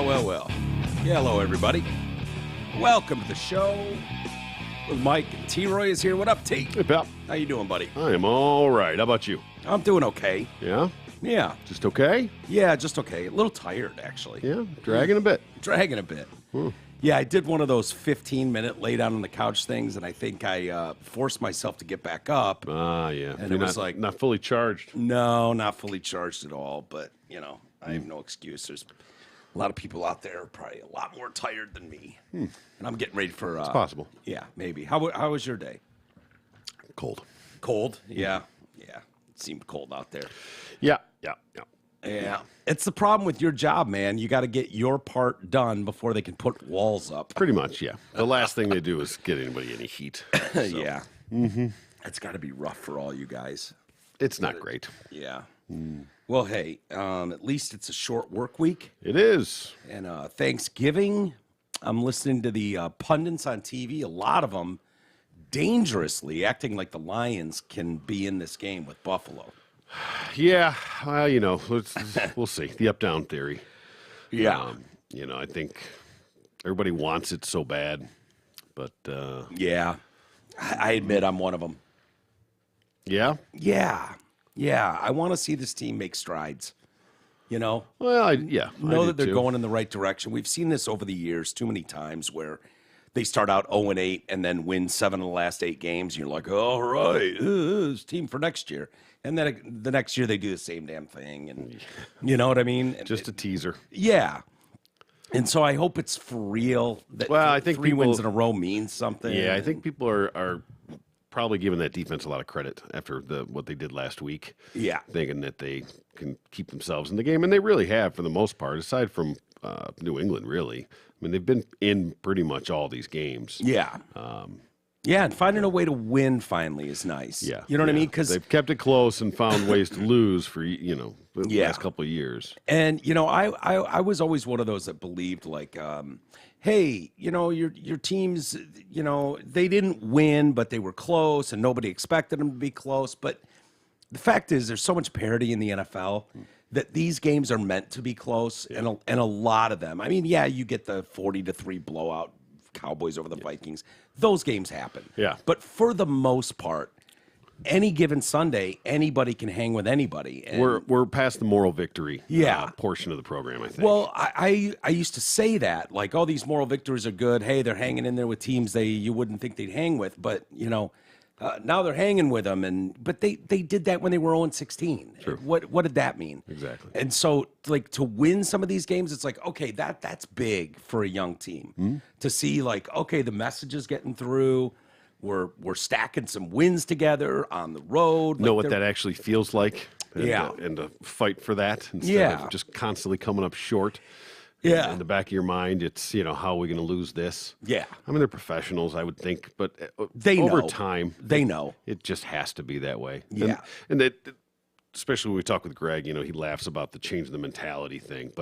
Well. Yeah, hello, everybody. Welcome to the show with Mike. And T-Roy is here. What up, T? Hey, pal. How you doing, buddy? I am all right. How about you? I'm doing okay. Yeah? Yeah. Just okay? Yeah, just okay. A little tired, actually. Yeah? Dragging a bit? Dragging a bit. Yeah, I did one of those 15-minute lay down on the couch things, and I think I forced myself to get back up. Yeah. And You're it was not fully charged. No, not fully charged at all, but, I have no excuse. There's a lot of people out there probably a lot more tired than me. And I'm getting ready for... It's possible. Yeah, maybe. How was your day? Cold. Cold? Yeah. Yeah. It seemed cold out there. Yeah. Yeah. It's the problem with your job, man. You got to get your part done before they can put walls up. Pretty much, yeah. The last thing they do is get anybody any heat. So. Yeah. It's got to be rough for all you guys. It's not great. Yeah. Well, hey, at least it's a short work week. It is. And Thanksgiving, I'm listening to the pundits on TV, a lot of them dangerously acting like the Lions can be in this game with Buffalo. Yeah. Well, we'll see. The up-down theory. Yeah. I think everybody wants it so bad. But, Yeah. I admit I'm one of them. yeah? Yeah. I want to see this team make strides. Well, Know I that they're do too. going in the right direction. We've seen this over the years too many times where they start out 0-8 and then win 7 of the last 8 games. And you're like, all right, this team for next year. And then the next year they do the same damn thing. And you know what I mean? Just a teaser. Yeah. And so I hope it's for real. That I think 3 people- wins in a row means something. Yeah, I think people are probably giving that defense a lot of credit after what they did last week. Yeah. Thinking that they can keep themselves in the game, and they really have for the most part, aside from New England, really. I mean, they've been in pretty much all these games. Yeah. Yeah, and finding a way to win finally is nice. Yeah. You know what I mean? Because they've kept it close and found ways to lose for, the Yeah. last couple of years. And I was always one of those that believed like, hey, your teams, they didn't win, but they were close, and nobody expected them to be close. But the fact is, there's so much parity in the NFL that these games are meant to be close, and a lot of them. I mean, yeah, you get the 40-3 blowout Cowboys over the Vikings. Those games happen. Yeah. But for the most part, any given Sunday, anybody can hang with anybody. And We're past the moral victory Yeah. portion of the program, I think. well, I used to say that, like, oh, these moral victories are good. Hey, they're hanging in there with teams you wouldn't think they'd hang with, but now they're hanging with them. But they did that when they were 0-16. True. What did that mean? Exactly. And so, like, to win some of these games, it's like, okay, that's big for a young team to see, like, okay, the message is getting through. We're stacking some wins together on the road. know Like, what they're- that actually feels like. And, Yeah. And to fight for that instead Yeah. of just constantly coming up short. Yeah. In the back of your mind, it's, how are we going to lose this? Yeah. I mean, they're professionals, I would think, but They over know. time, They know. it just has to be that way. Yeah. And that, especially when we talk with Greg, he laughs about the change in the mentality thing,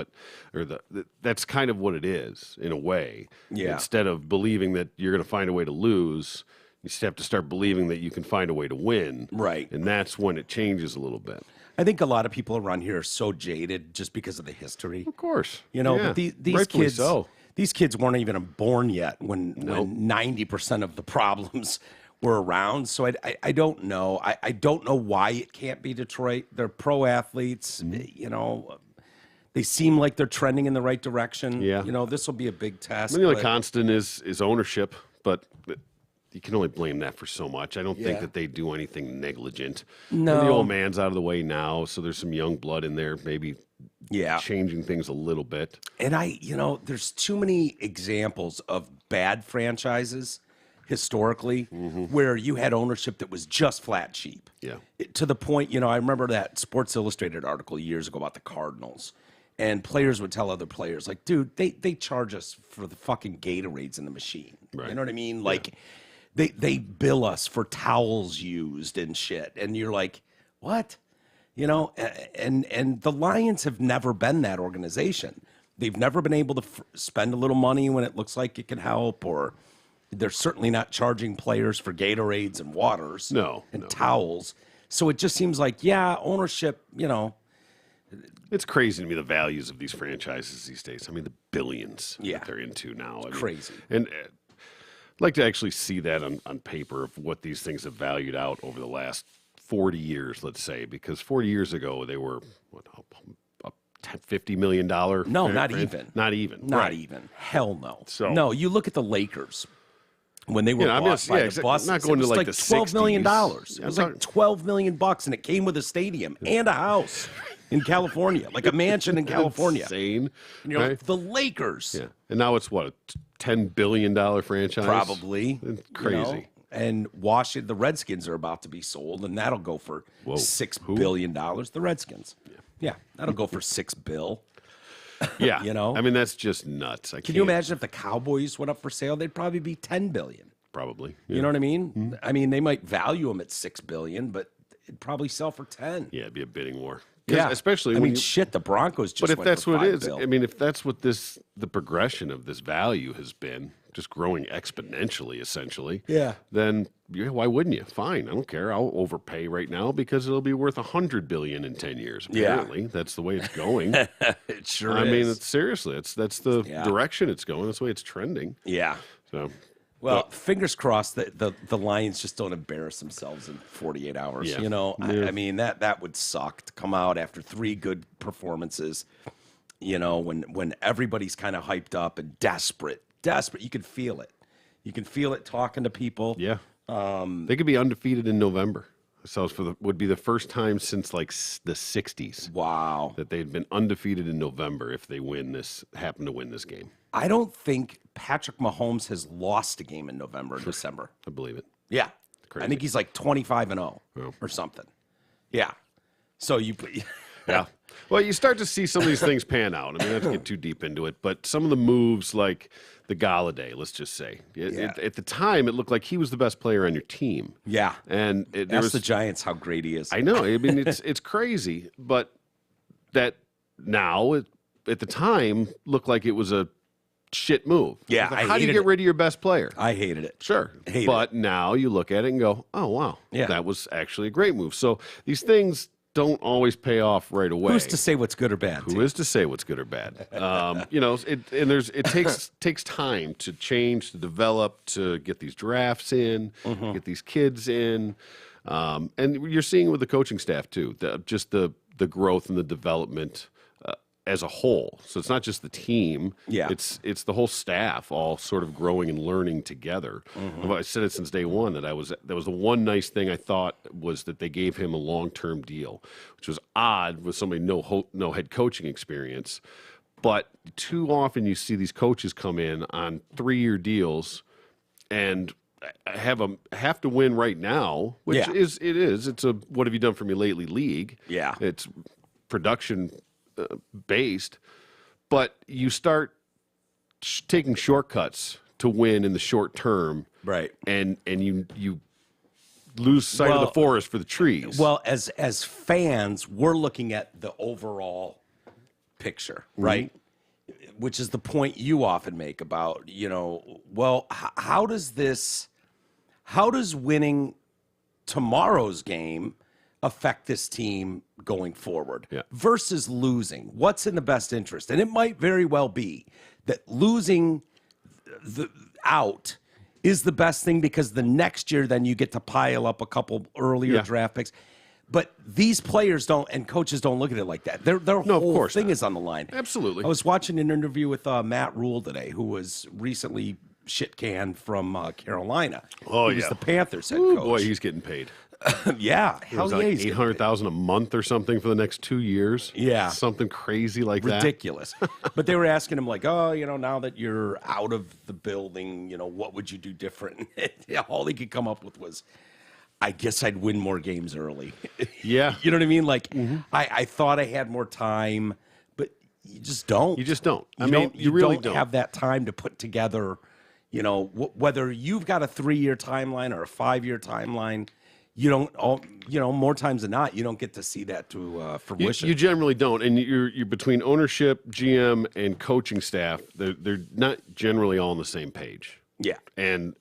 that's kind of what it is in a way. Yeah. Instead of believing that you're going to find a way to lose, you just have to start believing that you can find a way to win. Right. And that's when it changes a little bit. I think a lot of people around here are so jaded just because of the history. Of course. But these rightfully kids, so. these kids weren't even born yet when 90% of the problems were around. So I don't know. I don't know why it can't be Detroit. They're pro athletes. They seem like they're trending in the right direction. Yeah. This will be a big test. The only but- constant is ownership, but you can only blame that for so much. I don't Yeah. think that they do anything negligent. No. And the old man's out of the way now, so there's some young blood in there, maybe Yeah. changing things a little bit. And there's too many examples of bad franchises historically where you had ownership that was just flat cheap. Yeah. To the point, I remember that Sports Illustrated article years ago about the Cardinals. And players would tell other players, like, dude, they charge us for the fucking Gatorades in the machine. Right. You know what I mean? Like, they bill us for towels used and shit. And you're like, what? And the Lions have never been that organization. They've never been able to spend a little money when it looks like it can help, or they're certainly not charging players for Gatorades and waters No. and towels. So it just seems like, ownership, It's crazy to me, the values of these franchises these days. I mean, the billions Yeah. that they're into now. I mean, crazy. And I'd like to actually see that on paper of what these things have valued out over the last 40 years, let's say, because 40 years ago they were, what, a $50 million? No, not even. Not even. Not right. even. Hell no. So- no, you look at the Lakers when they were Yeah, I bought mean, by yeah, the Buses. not going it was to, like, the $12 million. 60s. It was like $12 million, and it came with a stadium and a house in California, like a mansion in California. Insane. And you're right? like, the Lakers. Yeah. And now it's what, a $10 billion franchise? Probably. It's crazy. And Washington, the Redskins are about to be sold, and that'll go for $6 billion. The Redskins. Yeah, that'll go for $6 billion. Yeah. You know? I mean, that's just nuts. Can you imagine if the Cowboys went up for sale? They'd probably be $10 billion. Probably. You know what I mean? I mean, they might value them at $6 billion, but it'd probably sell for 10. Yeah, it'd be a bidding war. 'Cause Yeah, especially I when mean, you, shit. The Broncos just. but if went that's for what it $5 is, billion. I mean, if that's what the progression of this value has been, just growing exponentially, essentially. Yeah. Then why wouldn't you? Fine, I don't care. I'll overpay right now because it'll be worth $100 billion in 10 years. Yeah. Apparently, that's the way it's going. it sure I is. mean, it's seriously, that's the Yeah. direction it's going. That's the way it's trending. yeah. So. Well, fingers crossed that the Lions just don't embarrass themselves in 48 hours. Yeah. You know, I mean that would suck to come out after 3 good performances. You know, when everybody's kind of hyped up and desperate. You can feel it. You can feel it talking to people. Yeah. They could be undefeated in November. So would be the first time since like the 60s Wow. that they'd been undefeated in November if they happen to win this game. I don't think Patrick Mahomes has lost a game in November or December. I believe it. Yeah. Crazy. I think he's like 25-0 or something. Yeah. So you Yeah. Well, you start to see some of these things pan out. I mean, not to get too deep into it, but some of the moves like the Galladay, let's just say. At the time, it looked like he was the best player on your team. Yeah. And Ask the Giants how great he is. I know. I mean, it's crazy, but that now, at the time, looked like it was a shit move. Yeah, Like, I how do you hated get it. rid of your best player? I hated it. Sure. Hated But now you look at it and go, oh, wow, Yeah. that was actually a great move. So these things don't always pay off right away. Who's to say what's good or bad? Who is to say what's good or bad? You know, it takes time to change, to develop, to get these drafts in, get these kids in, and you're seeing it with the coaching staff too. Just the growth and the development as a whole. So it's not just the team. Yeah. It's the whole staff all sort of growing and learning together. I said it since day one that was the one nice thing I thought was that they gave him a long-term deal, which was odd with somebody no head coaching experience. But too often you see these coaches come in on 3-year deals and have to win right now, which Yeah. it's a what have you done for me lately league. Yeah. It's production based, but you start taking shortcuts to win in the short term, Right. and you lose sight of the forest for the trees. Well, as fans, we're looking at the overall picture, right? Which is the point you often make about, how does winning tomorrow's game affect this team going forward versus losing? What's in the best interest? And it might very well be that losing out is the best thing because the next year then you get to pile up a couple earlier draft picks. But these players don't, and coaches don't look at it like that. Their whole thing is on the line. Absolutely. I was watching an interview with Matt Rule today, who was recently shit canned from Carolina. Oh, he was yeah. the Panthers head Ooh, coach. boy, he's getting paid. Yeah, It hell was yeah, like he's getting $800,000 a month or something for the next 2 years. Yeah. Something crazy like that. ridiculous. But they were asking him like, oh, now that you're out of the building, what would you do different? All he could come up with was, I guess I'd win more games early. Yeah. You know what I mean? Like, I thought I had more time, but you just don't. You just don't. You really don't have that time to put together, whether you've got a 3-year timeline or a 5-year timeline. You don't. More times than not, you don't get to see that to fruition. You generally don't, and you're between ownership, GM, and coaching staff. They're not generally all on the same page. Yeah. And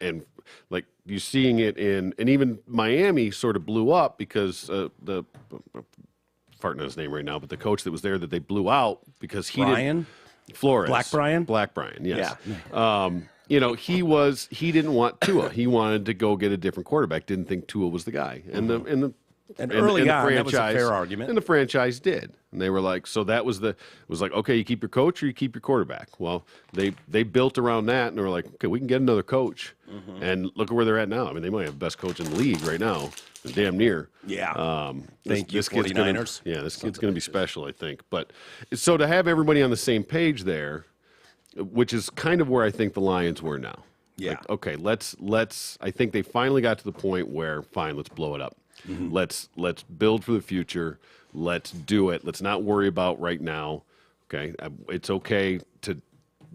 like you're seeing it and even Miami sort of blew up because farting on his name right now, but the coach that was there that they blew out because he Brian? Flores. Black Brian? Black Brian, yes. Yeah. He didn't want Tua. He wanted to go get a different quarterback. Didn't think Tua was the guy. And early on, that was a fair argument. And the franchise did. And they were like, so that was it was like, okay, you keep your coach or you keep your quarterback. Well, they built around that, and they were like, okay, we can get another coach. And look at where they're at now. I mean, they might have the best coach in the league right now, damn near. Yeah. Thank you, this kid's 49ers. This kid's going to be special, I think. But so to have everybody on the same page there, which is kind of where I think the Lions were now. Yeah. Like, okay, let's. I think they finally got to the point where, fine, let's blow it up. Let's build for the future. Let's do it. Let's not worry about right now. Okay, it's okay to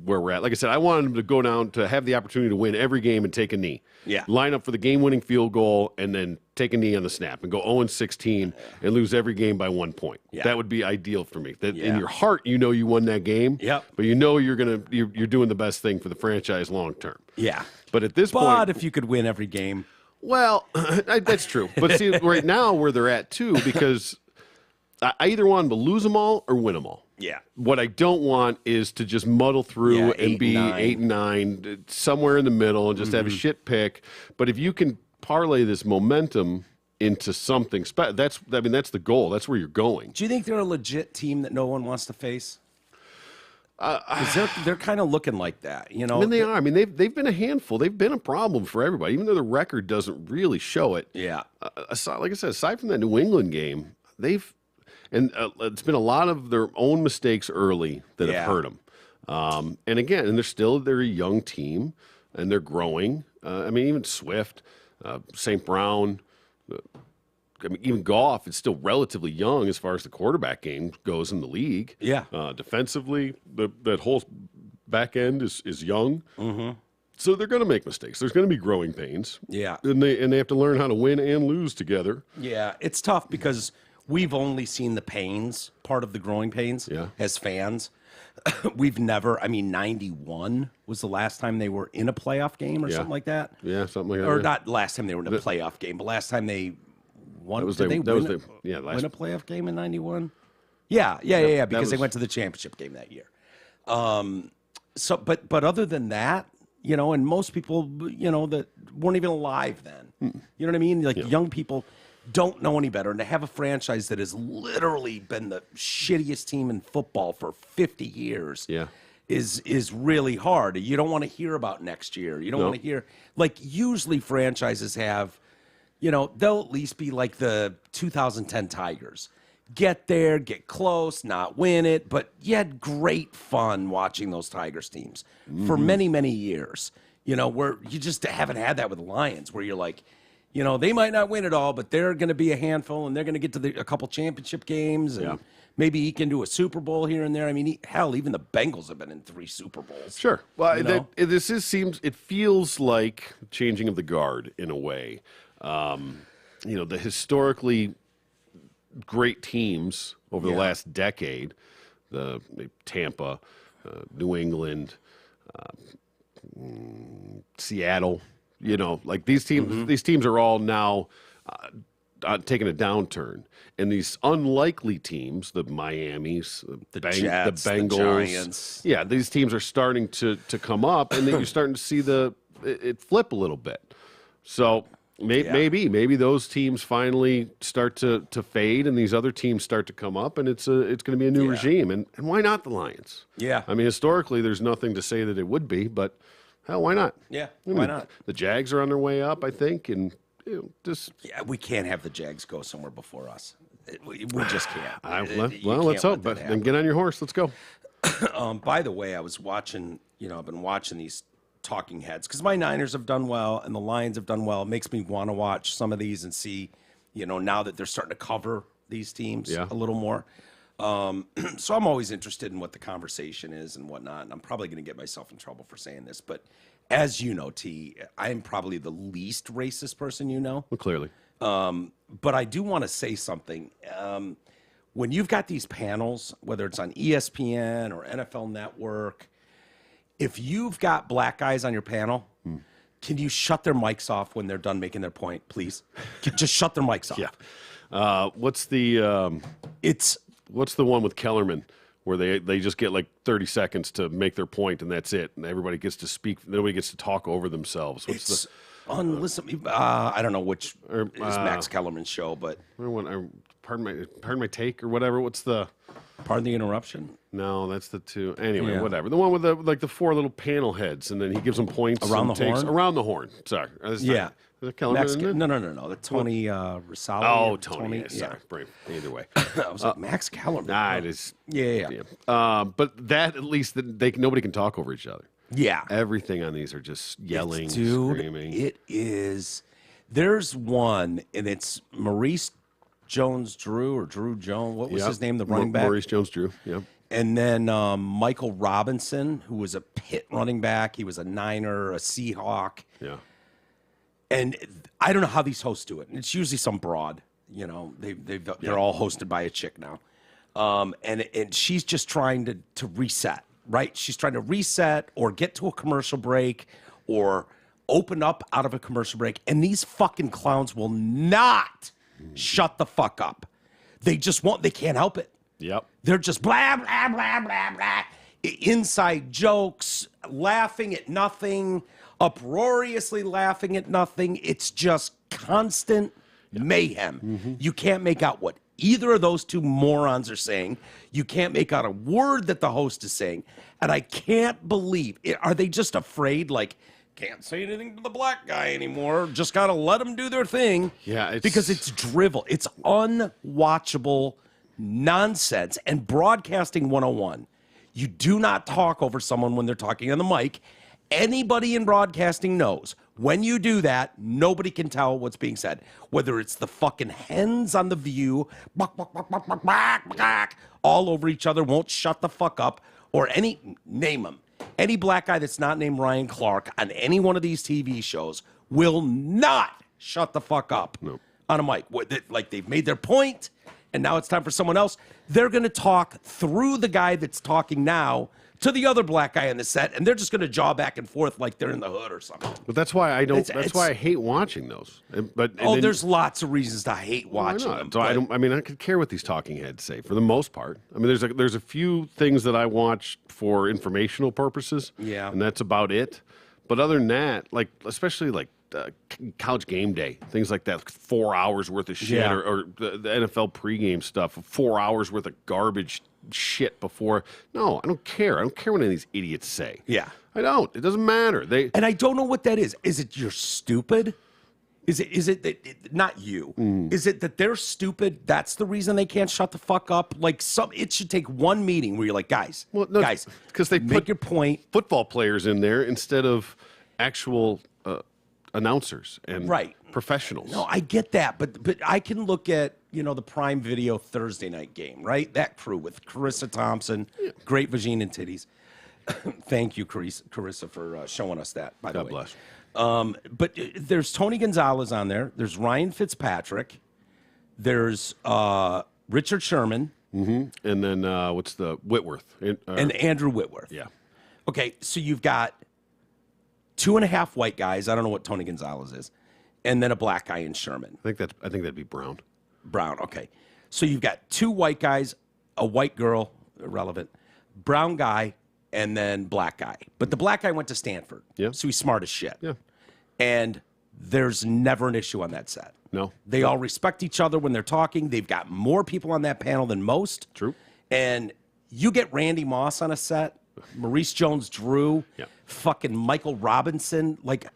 where we're at. Like I said, I wanted them to go down to have the opportunity to win every game and take a knee. Yeah. Line up for the game-winning field goal and then take a knee on the snap and go 0-16 and lose every game by 1 point. Yeah. That would be ideal for me. That in your heart, you know you won that game. Yep. But you know you're doing the best thing for the franchise long term. Yeah. But at this point, But if you could win every game. well, that's true. But see, right now where they're at too, because I either want them to lose them all or win them all. Yeah. What I don't want is to just muddle through and be 8-9, somewhere in the middle, and just have a shit pick. But if you can parlay this momentum into something special, that's the goal. That's where you're going. Do you think they're a legit team that no one wants to face? They're kind of looking like that, you know. I mean, they are. I mean, they've been a handful. They've been a problem for everybody, even though the record doesn't really show it. Yeah. Like I said, aside from that New England game, it's been a lot of their own mistakes early that have hurt them. And again, they're a young team, and they're growing. I mean, even Swift, St. Brown, even Goff is still relatively young as far as the quarterback game goes in the league. Yeah. Defensively, that whole back end is young. So they're going to make mistakes. There's going to be growing pains. Yeah. And they have to learn how to win and lose together. Yeah. It's tough because we've only seen the pains, part of the growing pains, as fans. We've never, 91 was the last time they were in a playoff game or something like that. Yeah, something like that. Or not last time they were in a playoff game, but last time they won. Did they win a playoff game in 91? Yeah, because they went to the championship game that year. But other than that, and most people, that weren't even alive then. You know what I mean? Like young people don't know any better, and to have a franchise that has literally been the shittiest team in football for 50 years is really hard. You don't want to hear about next year. You don't want to hear, like, usually franchises have, they'll at least be like the 2010 Tigers. Get there, get close, not win it, but you had great fun watching those Tigers teams for many, many years. Where you just haven't had that with the Lions, where you're like, they might not win it all, but they're going to be a handful, and they're going to get to a couple championship games, and maybe he can do a Super Bowl here and there. I mean, hell, even the Bengals have been in 3 Super Bowls. Sure. Well, it feels like changing of the guard in a way. The historically great teams over the last decade, the Tampa, New England, Seattle. Like these teams are all now taking a downturn, and these unlikely teams, the Miamis, the Jets, Bengals, the Giants, these teams are starting to come up, and then you're starting to see it flip a little bit. So maybe those teams finally start to fade, and these other teams start to come up, and it's going to be a new regime, and why not the Lions? Yeah, I mean, historically, there's nothing to say that it would be, but. Hell, why not? Yeah, why not? The Jags are on their way up, I think, and we can't have the Jags go somewhere before us. We just can't. Let's hope. But then get on your horse. Let's go. By the way, I was watching. I've been watching these talking heads because my Niners have done well and the Lions have done well. It makes me want to watch some of these and see, now that they're starting to cover these teams a little more. So I'm always interested in what the conversation is and whatnot, and I'm probably going to get myself in trouble for saying this, but as you know, T, I'm probably the least racist person you know. Well, clearly. But I do want to say something. When you've got these panels, whether it's on ESPN or NFL Network, if you've got black guys on your panel, can you shut their mics off when they're done making their point, please? Just shut their mics off. Yeah. What's the It's what's the one with Kellerman where they just get like 30 seconds to make their point and that's it, and everybody gets to speak. Nobody gets to talk over themselves. What's unlistenable. I don't know which is Max Kellerman's show, but pardon my take or whatever. What's the? Pardon the interruption. No, that's the two. Anyway, Yeah. whatever. The one with the four little panel heads, and then he gives them points Around and the takes horn? around the horn. Sorry, Yeah. Is it Kellerman, Max, isn't it? no. The Tony Risali. Oh, or Tony. Yeah, Yeah. sorry. Brain. Either way. I was like, Max Kellerman. Nah, it is. Yeah. But that at least nobody can talk over each other. Yeah. Everything on these are just yelling, Dude, screaming. it is. There's one, and it's Maurice Jones-Drew or Drew Jones. What was his name? The running back? Maurice Jones-Drew. Yeah. And then Michael Robinson, who was a Pitt running back. He was a Niner, a Seahawk. Yeah. And I don't know how these hosts do it. And it's usually some broad. You know, they're all hosted by a chick now. And she's just trying to reset, right? She's trying to reset or get to a commercial break or open up out of a commercial break. And these fucking clowns will not shut the fuck up. They just won't. They can't help it. Yep. They're just blah, blah, blah, blah, blah. Inside jokes, laughing at nothing, uproariously laughing at nothing. It's just constant mayhem. Mm-hmm. You can't make out what either of those two morons are saying. You can't make out a word that the host is saying. And I can't believe it. Are they just afraid, like, can't say anything to the black guy anymore? Just got to let them do their thing. Yeah. Because it's drivel. It's unwatchable nonsense. And broadcasting 101, you do not talk over someone when they're talking on the mic. Anybody in broadcasting knows when you do that, nobody can tell what's being said. Whether it's the fucking hens on The View, all over each other, won't shut the fuck up, or name them. Any black guy that's not named Ryan Clark on any one of these TV shows will not shut the fuck up on a mic. Like, they've made their point, and now it's time for someone else. They're going to talk through the guy that's talking now to the other black guy on the set, and they're just going to jaw back and forth like they're in the hood or something. But that's why I don't. That's why I hate watching those. There's lots of reasons to hate watching them. So I don't. I mean, I could care what these talking heads say for the most part. I mean, there's a few things that I watch for informational purposes. Yeah, and that's about it. But other than that, like especially like College Game Day, things like that, 4 hours worth of shit, or the NFL pregame stuff, 4 hours worth of garbage shit before. No, I don't care. I don't care what any of these idiots say. Yeah. I don't. It doesn't matter. And I don't know what that is. Is it you're stupid? Is it that not you? Is it that they're stupid? That's the reason they can't shut the fuck up? Like it should take one meeting where you're like, guys, because they make put your point. Football players in there instead of actual announcers and professionals. No, I get that, but I can look at the Prime Video Thursday night game, right? That crew with Carissa Thompson, great vagina and titties. Thank you, Carissa, for showing us that. By the way, God bless. But there's Tony Gonzalez on there. There's Ryan Fitzpatrick. There's Richard Sherman. Mm-hmm. And then what's the Whitworth and Andrew Whitworth. Yeah. Okay, so you've got 2.5 white guys. I don't know what Tony Gonzalez is, and then a black guy in Sherman. I think that'd be Brown. Brown. Okay, so you've got 2 white guys, a white girl, irrelevant, brown guy, and then black guy. But the black guy went to Stanford. Yeah. So he's smart as shit. Yeah. And there's never an issue on that set. No. They all respect each other when they're talking. They've got more people on that panel than most. True. And you get Randy Moss on a set, Maurice Jones-Drew, fucking Michael Robinson. Like,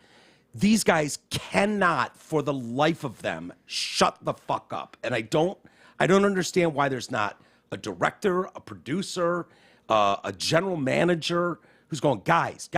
these guys cannot, for the life of them, shut the fuck up. And I don't understand why there's not a director, a producer, a general manager who's going, guys,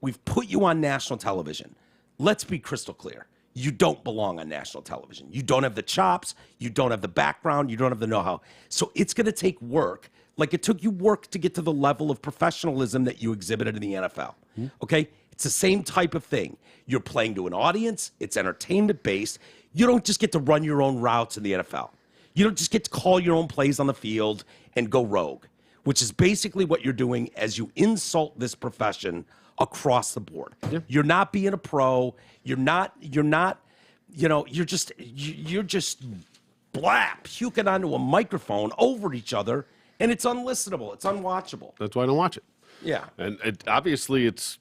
we've put you on national television. Let's be crystal clear. You don't belong on national television. You don't have the chops. You don't have the background. You don't have the know-how. So it's going to take work, like it took you work to get to the level of professionalism that you exhibited in the NFL. Okay? It's the same type of thing. You're playing to an audience. It's entertainment-based. You don't just get to run your own routes in the NFL. You don't just get to call your own plays on the field and go rogue, which is basically what you're doing as you insult this profession across the board. Yeah. You're not being a pro. You're just blah, puking onto a microphone over each other, and it's unlistenable. It's unwatchable. That's why I don't watch it. Yeah. And obviously it's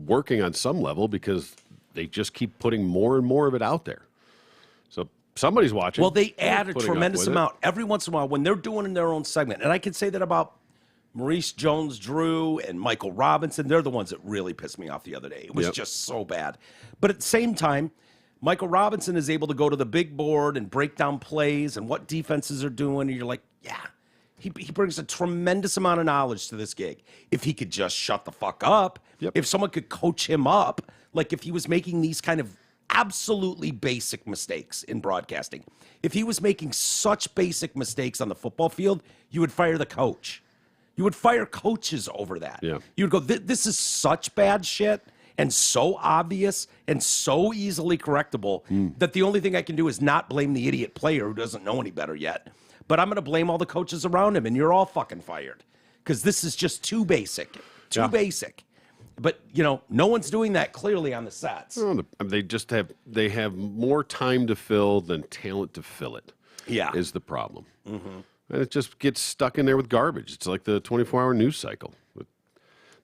working on some level because they just keep putting more and more of it out there. So somebody's watching. Well, they add a putting up tremendous with it. amount every once in a while when they're doing their own segment. And I can say that about Maurice Jones-Drew and Michael Robinson. They're the ones that really pissed me off the other day. It was just so bad. But at the same time, Michael Robinson is able to go to the big board and break down plays and what defenses are doing. And you're like, yeah, he brings a tremendous amount of knowledge to this gig. If he could just shut the fuck up, if someone could coach him up, like if he was making these kind of absolutely basic mistakes in broadcasting, if he was making such basic mistakes on the football field, you would fire the coach. You would fire coaches over that. Yeah. You would go, this is such bad shit and so obvious and so easily correctable that the only thing I can do is not blame the idiot player who doesn't know any better yet. But I'm going to blame all the coaches around him, and you're all fucking fired because this is just too basic. Too basic. But, no one's doing that clearly on the sets. They have more time to fill than talent to fill it. Yeah. Is the problem. Mm-hmm. And it just gets stuck in there with garbage. It's like the 24-hour news cycle.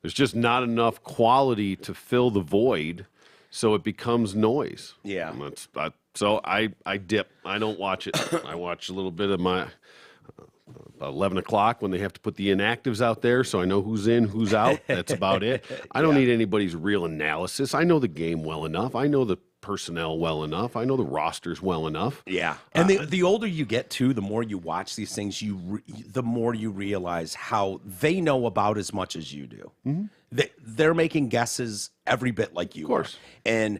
There's just not enough quality to fill the void, so it becomes noise. Yeah. And so I dip. I don't watch it. I watch a little bit of my... About 11 o'clock when they have to put the inactives out there so I know who's in, who's out. That's about it. I don't need anybody's real analysis. I know the game well enough. I know the personnel well enough. I know the rosters well enough. Yeah. And the older you get, too, the more you watch these things, the more you realize how they know about as much as you do. Mm-hmm. They're making guesses every bit like you are. And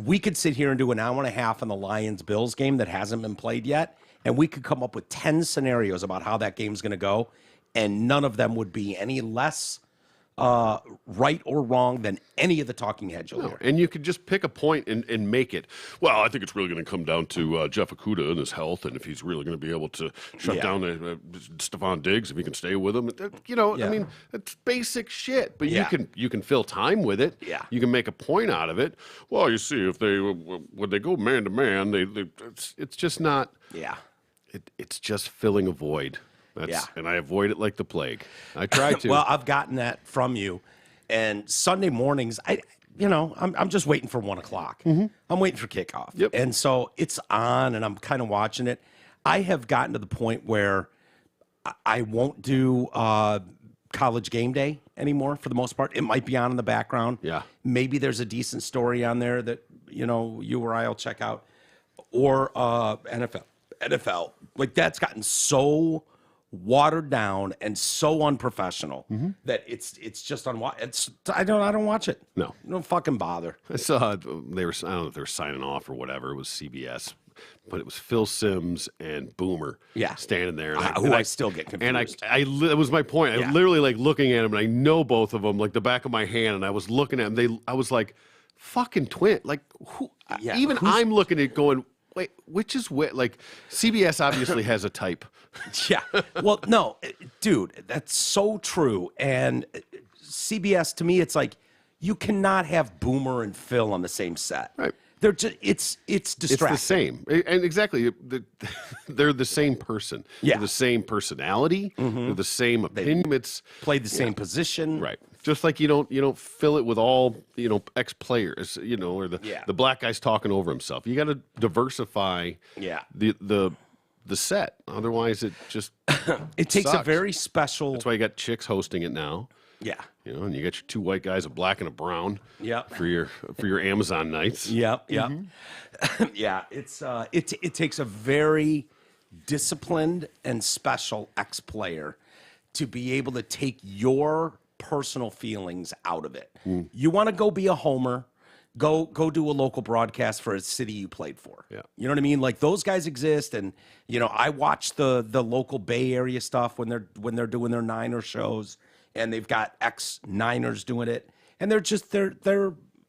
we could sit here and do an hour and a half on the Lions-Bills game that hasn't been played yet, and we could come up with 10 scenarios about how that game's going to go, and none of them would be any less right or wrong than any of the talking heads you'll hear. And you could just pick a point and make it, well, I think it's really going to come down to Jeff Okudah and his health, and if he's really going to be able to shut down Stephon Diggs, if he can stay with him. I mean, it's basic shit, but you can fill time with it. Yeah. You can make a point out of it. Well, you see, if when they go man to man, it's just not. Yeah. It's just filling a void. And I avoid it like the plague. I try to. Well, I've gotten that from you. And Sunday mornings, I'm just waiting for 1 o'clock. Mm-hmm. I'm waiting for kickoff. Yep. And so it's on, and I'm kind of watching it. I have gotten to the point where I won't do College Game Day anymore for the most part. It might be on in the background. Yeah. Maybe there's a decent story on there that, you or I will check out. Or NFL. Like, that's gotten so watered down and so unprofessional that it's just I don't watch it. No. Don't fucking bother. I saw I don't know if they were signing off or whatever. It was CBS, but it was Phil Simms and Boomer standing there. And I still get confused. And that was my point. I literally like looking at them, and I know both of them like the back of my hand, and I was looking at them. I was like, fucking twin. Like, who? Even I'm looking at it going, wait, which is what? Like, CBS obviously has a type. Yeah. Well, no, dude, that's so true. And CBS, to me, it's like you cannot have Boomer and Phil on the same set. Right. They're just it's distracting. It's the same, and exactly, they're the same person. Yeah. They're the same personality. Mm-hmm. They're the same opinion. It's played the same position. Right. Just like you don't fill it with all ex-players, or the black guy's talking over himself. You got to diversify. The set. Otherwise, it just it takes sucks. a very special. That's why you got chicks hosting it now. Yeah. And you got your two white guys, a black and a brown. Yeah. For your Amazon nights. Yeah. Yeah. Mm-hmm. Yeah. It takes a very disciplined and special ex-player to be able to take your personal feelings out of it. You want to go be a homer. Go do a local broadcast for a city you played for. Yeah. You know what I mean? Like, those guys exist, and I watch the local Bay Area stuff when they're doing their Niner shows, and they've got ex-Niners doing it, and they're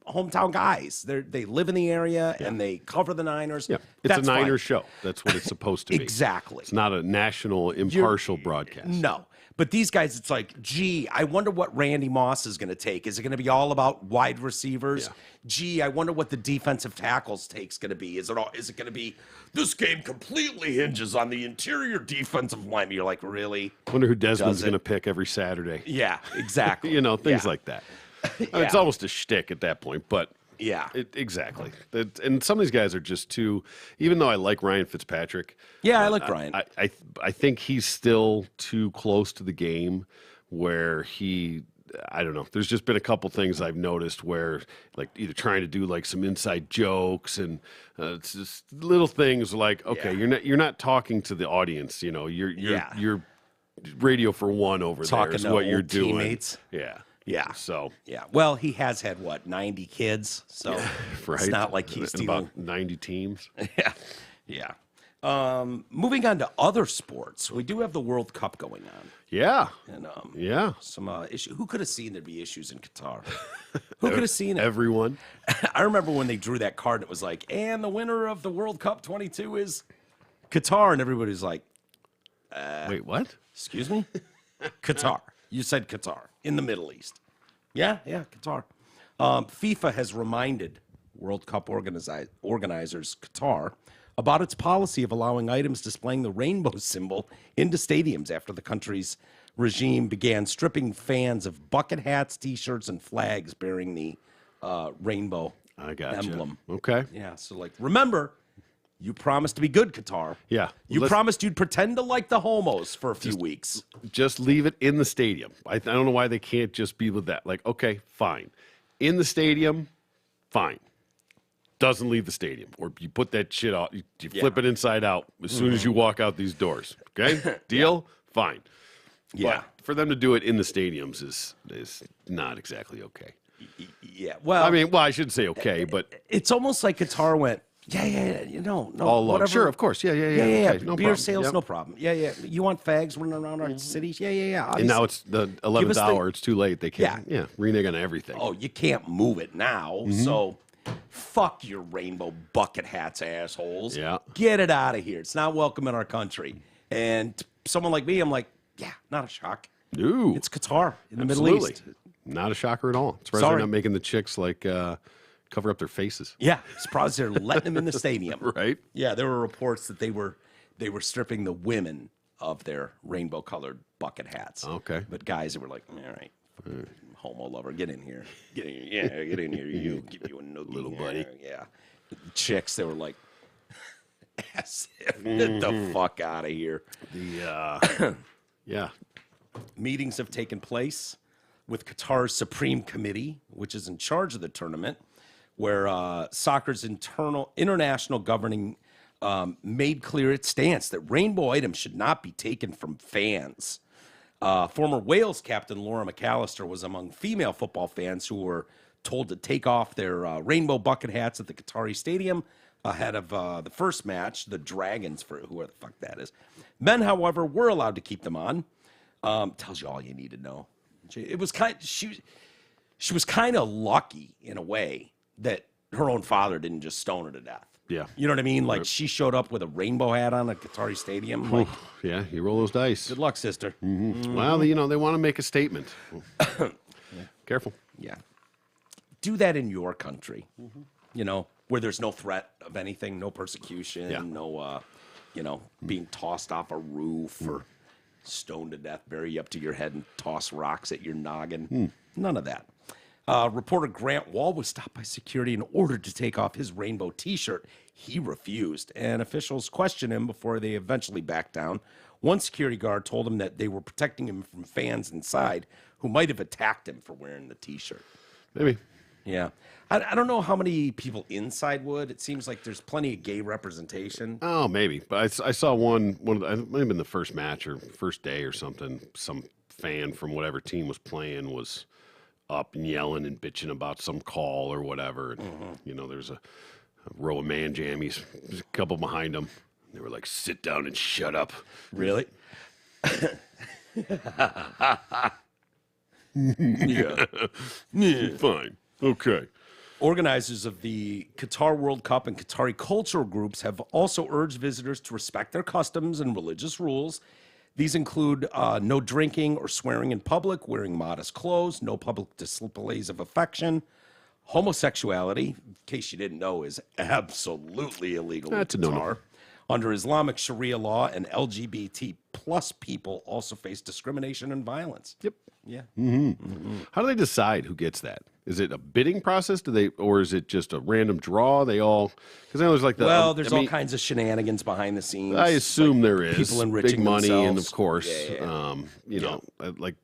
hometown guys. They live in the area and they cover the Niners. Yeah. It's a Niners show. That's what it's supposed to be. Exactly. It's not a national impartial broadcast. No. But these guys, it's like, gee, I wonder what Randy Moss is going to take. Is it going to be all about wide receivers? Yeah. Gee, I wonder what the defensive tackles take's going to be. Is it going to be this game completely hinges on the interior defensive line? You're like, really? Wonder who Desmond's going to pick every Saturday. Yeah, exactly. Things like that. It's almost a shtick at that point, but yeah, exactly. And some of these guys are just too. Even though I like Ryan Fitzpatrick, I like Ryan. I think he's still too close to the game where I don't know. There's just been a couple things I've noticed where, like, either trying to do like some inside jokes and it's just little things like, okay, you're not talking to the audience. You're radio for one over Talking there is to what you're old doing. teammates. Yeah. Yeah. So. Yeah. Well, he has had 90 kids, so Right. it's not like he's And stealing. about 90 teams. Yeah. Moving on to other sports, we do have the World Cup going on, Yeah. and Yeah. some issue. Who could have seen there'd be issues in Qatar? Who could have seen it? Everyone. I remember when they drew that card. It was like, and the winner of the World Cup 22 is Qatar, and everybody's like, Wait, what? excuse me, Qatar. You said Qatar in the Middle East. Yeah, Qatar. FIFA has reminded World Cup organizers Qatar about its policy of allowing items displaying the rainbow symbol into stadiums after the country's regime began stripping fans of bucket hats, T-shirts, and flags bearing the rainbow I got emblem. Okay. Yeah, so like, remember, you promised to be good, Qatar. Yeah. You Let's- promised you'd pretend to like the homos for a few weeks. Just leave it in the stadium. I don't know why they can't just be with that. Like, okay, fine. In the stadium, fine. Doesn't leave the stadium. Or you put that shit out, you flip it inside out as soon as you walk out these doors. Okay? Deal? Fine. Yeah. But for them to do it in the stadiums is not exactly okay. Yeah. Well, I mean, I shouldn't say okay, but it's almost like Qatar went, no, all along. whatever. Sure, of course. Yeah. Yeah. Okay, no Beer problem. sales, Yep. no problem. Yeah. You want fags running around our cities? Yeah. And now it's the 11th us the- hour. It's too late. They can't. Yeah. Renege on everything. Oh, you can't move it now. So fuck your rainbow bucket hats, assholes. Yeah. Get it out of here. It's not welcome in our country. And someone like me, I'm like, yeah, not a shock. No. It's Qatar in the Absolutely. Middle East. Not a shocker at all. Surprised Sorry. they're not making the chicks like cover up their faces. Yeah, surprised they're letting them in the stadium. Right? Yeah, there were reports that they were stripping the women of their rainbow-colored bucket hats. Okay. But guys, they were like, all right, homo lover, get in here. Get in here. Yeah, get in here. You give you a noogie. Little buddy. Yeah. The chicks, they were like, as if, get the fuck out of here. Yeah. Meetings have taken place with Qatar's Supreme Committee, which is in charge of the tournament, where soccer's international governing made clear its stance that rainbow items should not be taken from fans. Former Wales captain Laura McAllister was among female football fans who were told to take off their rainbow bucket hats at the Qatari stadium ahead of the first match, the Dragons, for whoever the fuck that is. Men, however, were allowed to keep them on. Tells you all you need to know. It was she was kind of lucky in a way that her own father didn't just stone her to death. Yeah. You know what I mean? Like, she showed up with a rainbow hat on at Qatari Stadium. Like, Yeah, you roll those dice. good luck, sister. Well, they want to make a statement. Careful. Yeah. Do that in your country, where there's no threat of anything, no persecution, Yeah. no, being tossed off a roof or stoned to death, bury you up to your head and toss rocks at your noggin. None of that. Reporter Grant Wall was stopped by security and ordered to take off his rainbow T-shirt. He refused, and officials questioned him before they eventually backed down. One security guard told him that they were protecting him from fans inside who might have attacked him for wearing the T-shirt. Maybe. Yeah. I don't know how many people inside would. It seems like there's plenty of gay representation. Oh, maybe. But I saw one of the, it might have been the first match or first day or something. Some fan from whatever team was playing was up and yelling and bitching about some call or whatever. And, there's a row of man jammies, there's a couple behind them. They were like, sit down and shut up. Really? Yeah. Fine. Okay. Organizers of the Qatar World Cup and Qatari cultural groups have also urged visitors to respect their customs and religious rules. These include no drinking or swearing in public, wearing modest clothes, no public displays of affection. Homosexuality, in case you didn't know, is absolutely illegal That's a in no-no. Qatar. Under Islamic Sharia law, and LGBT plus people also face discrimination and violence. Yep. Yeah. How do they decide who gets that? Is it a bidding process? Or is it just a random draw? They all, because I know there's like the Well, there's all kinds of shenanigans behind the scenes. I assume there is people enriching big money, and themselves. of course, Yeah. you know, like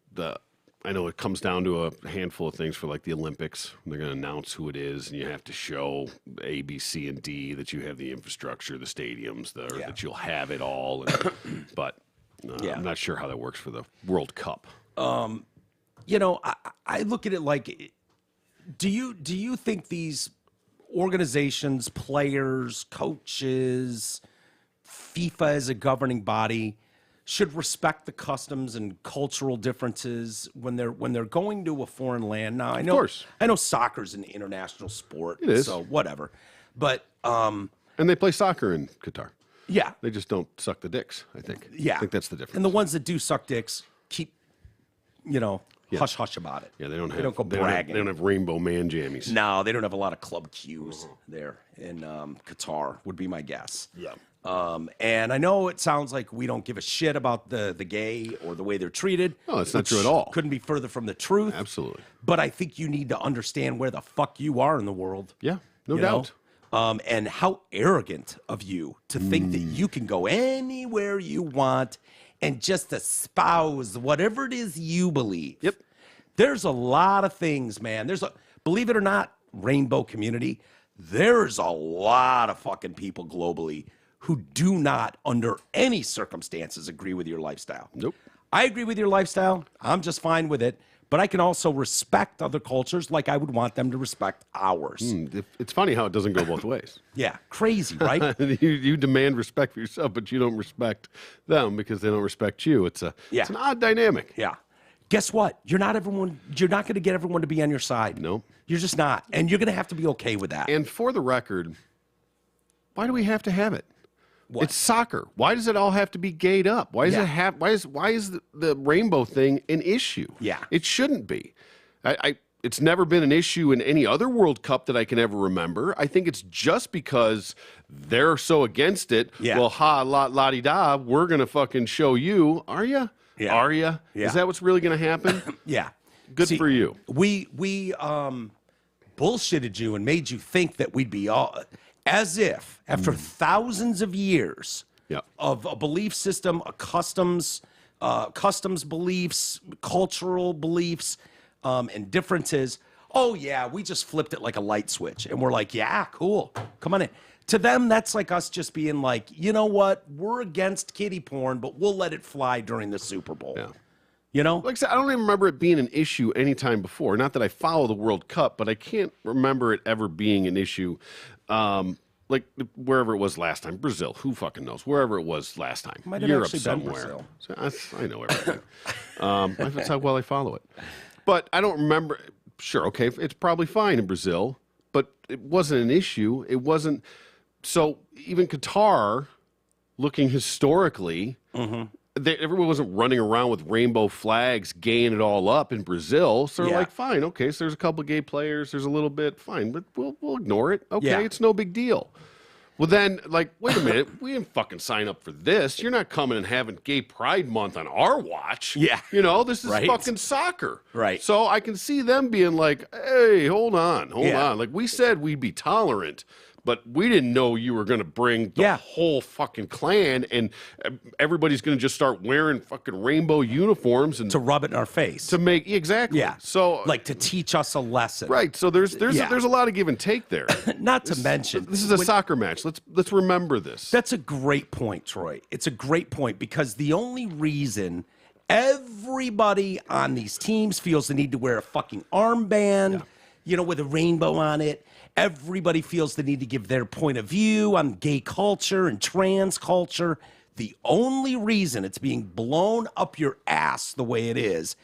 I know it comes down to a handful of things for like the Olympics. They're going to announce who it is, and you have to show A, B, C, and D that you have the infrastructure, the stadiums, that you'll have it all. And, but I'm not sure how that works for the World Cup. You know, I look at it like, do you think these organizations, players, coaches, FIFA as a governing body should respect the customs and cultural differences when they're going to a foreign land? Now, I know soccer's an international sport, It is. so whatever. But And they play soccer in Qatar. yeah, They just don't suck the dicks, I think. yeah. I think that's the difference. And the ones that do suck dicks keep, hush hush about it. yeah, they don't go bragging. They don't have rainbow man jammies. No, they don't have a lot of club cues there in Qatar, would be my guess. Yeah. And I know it sounds like we don't give a shit about the gay or the way they're treated. No, that's not which true at all. Couldn't be further from the truth. Absolutely. But I think you need to understand where the fuck you are in the world. Yeah, no you doubt. know? And how arrogant of you to think that you can go anywhere you want and just espouse whatever it is you believe. Yep. There's a lot of things, man. Believe it or not, rainbow community, there's a lot of fucking people globally who do not, under any circumstances, agree with your lifestyle. Nope. I agree with your lifestyle. I'm just fine with it. But I can also respect other cultures like I would want them to respect ours. It's funny how it doesn't go both ways. Yeah, crazy, right? you demand respect for yourself, but you don't respect them because they don't respect you. It's an odd dynamic. Yeah. Guess what? You're not going to get everyone to be on your side. No. You're just not. And you're going to have to be okay with that. And for the record, why do we have to have it? What? It's soccer. Why does it all have to be gayed up? Why does why is the rainbow thing an issue? Yeah. It shouldn't be. It's never been an issue in any other World Cup that I can ever remember. I think it's just because they're so against it. Yeah. Well, la-di-da, we're going to fucking show you. Are you? Yeah. Are you? Yeah. Is that what's really going to happen? Yeah. Good for you. We bullshitted you and made you think that we'd be all as if after thousands of years Yeah. of a belief system, a customs beliefs, cultural beliefs, and differences. Oh yeah, we just flipped it like a light switch, and we're like, yeah, cool, come on in. To them, that's like us just being like, you know what, we're against kiddie porn, but we'll let it fly during the Super Bowl. Yeah. You know? Like I said, I don't even remember it being an issue any time before. Not that I follow the World Cup, but I can't remember it ever being an issue. Like wherever it was last time, Brazil, who fucking knows? Wherever it was last time, Might have Europe actually been somewhere. Brazil. So I know everything. That's how well I follow it. But I don't remember. Sure, okay, it's probably fine in Brazil, but it wasn't an issue. It wasn't. So even Qatar, looking historically, everyone wasn't running around with rainbow flags, gaying it all up in Brazil. So they're Yeah. like, fine, okay, so there's a couple gay players, there's a little bit, fine, but we'll ignore it. Okay, Yeah. it's no big deal. Well, then, like, wait a minute, we didn't fucking sign up for this. You're not coming and having Gay Pride Month on our watch. Yeah. You know, this is Right. fucking soccer. Right. So I can see them being like, hey, hold on. Yeah. Like, we said we'd be tolerant, but we didn't know you were going to bring the Yeah. whole fucking clan and everybody's going to just start wearing fucking rainbow uniforms and To rub it in our face. to make exactly. Yeah. So like to teach us a lesson. right. So there's Yeah. a lot of give and take there. Not to mention, This is a soccer match. Let's remember this. that's a great point, Troy. It's a great point because the only reason everybody on these teams feels the need to wear a fucking armband, with a rainbow on it. Everybody feels the need to give their point of view on gay culture and trans culture. The only reason it's being blown up your ass the way it is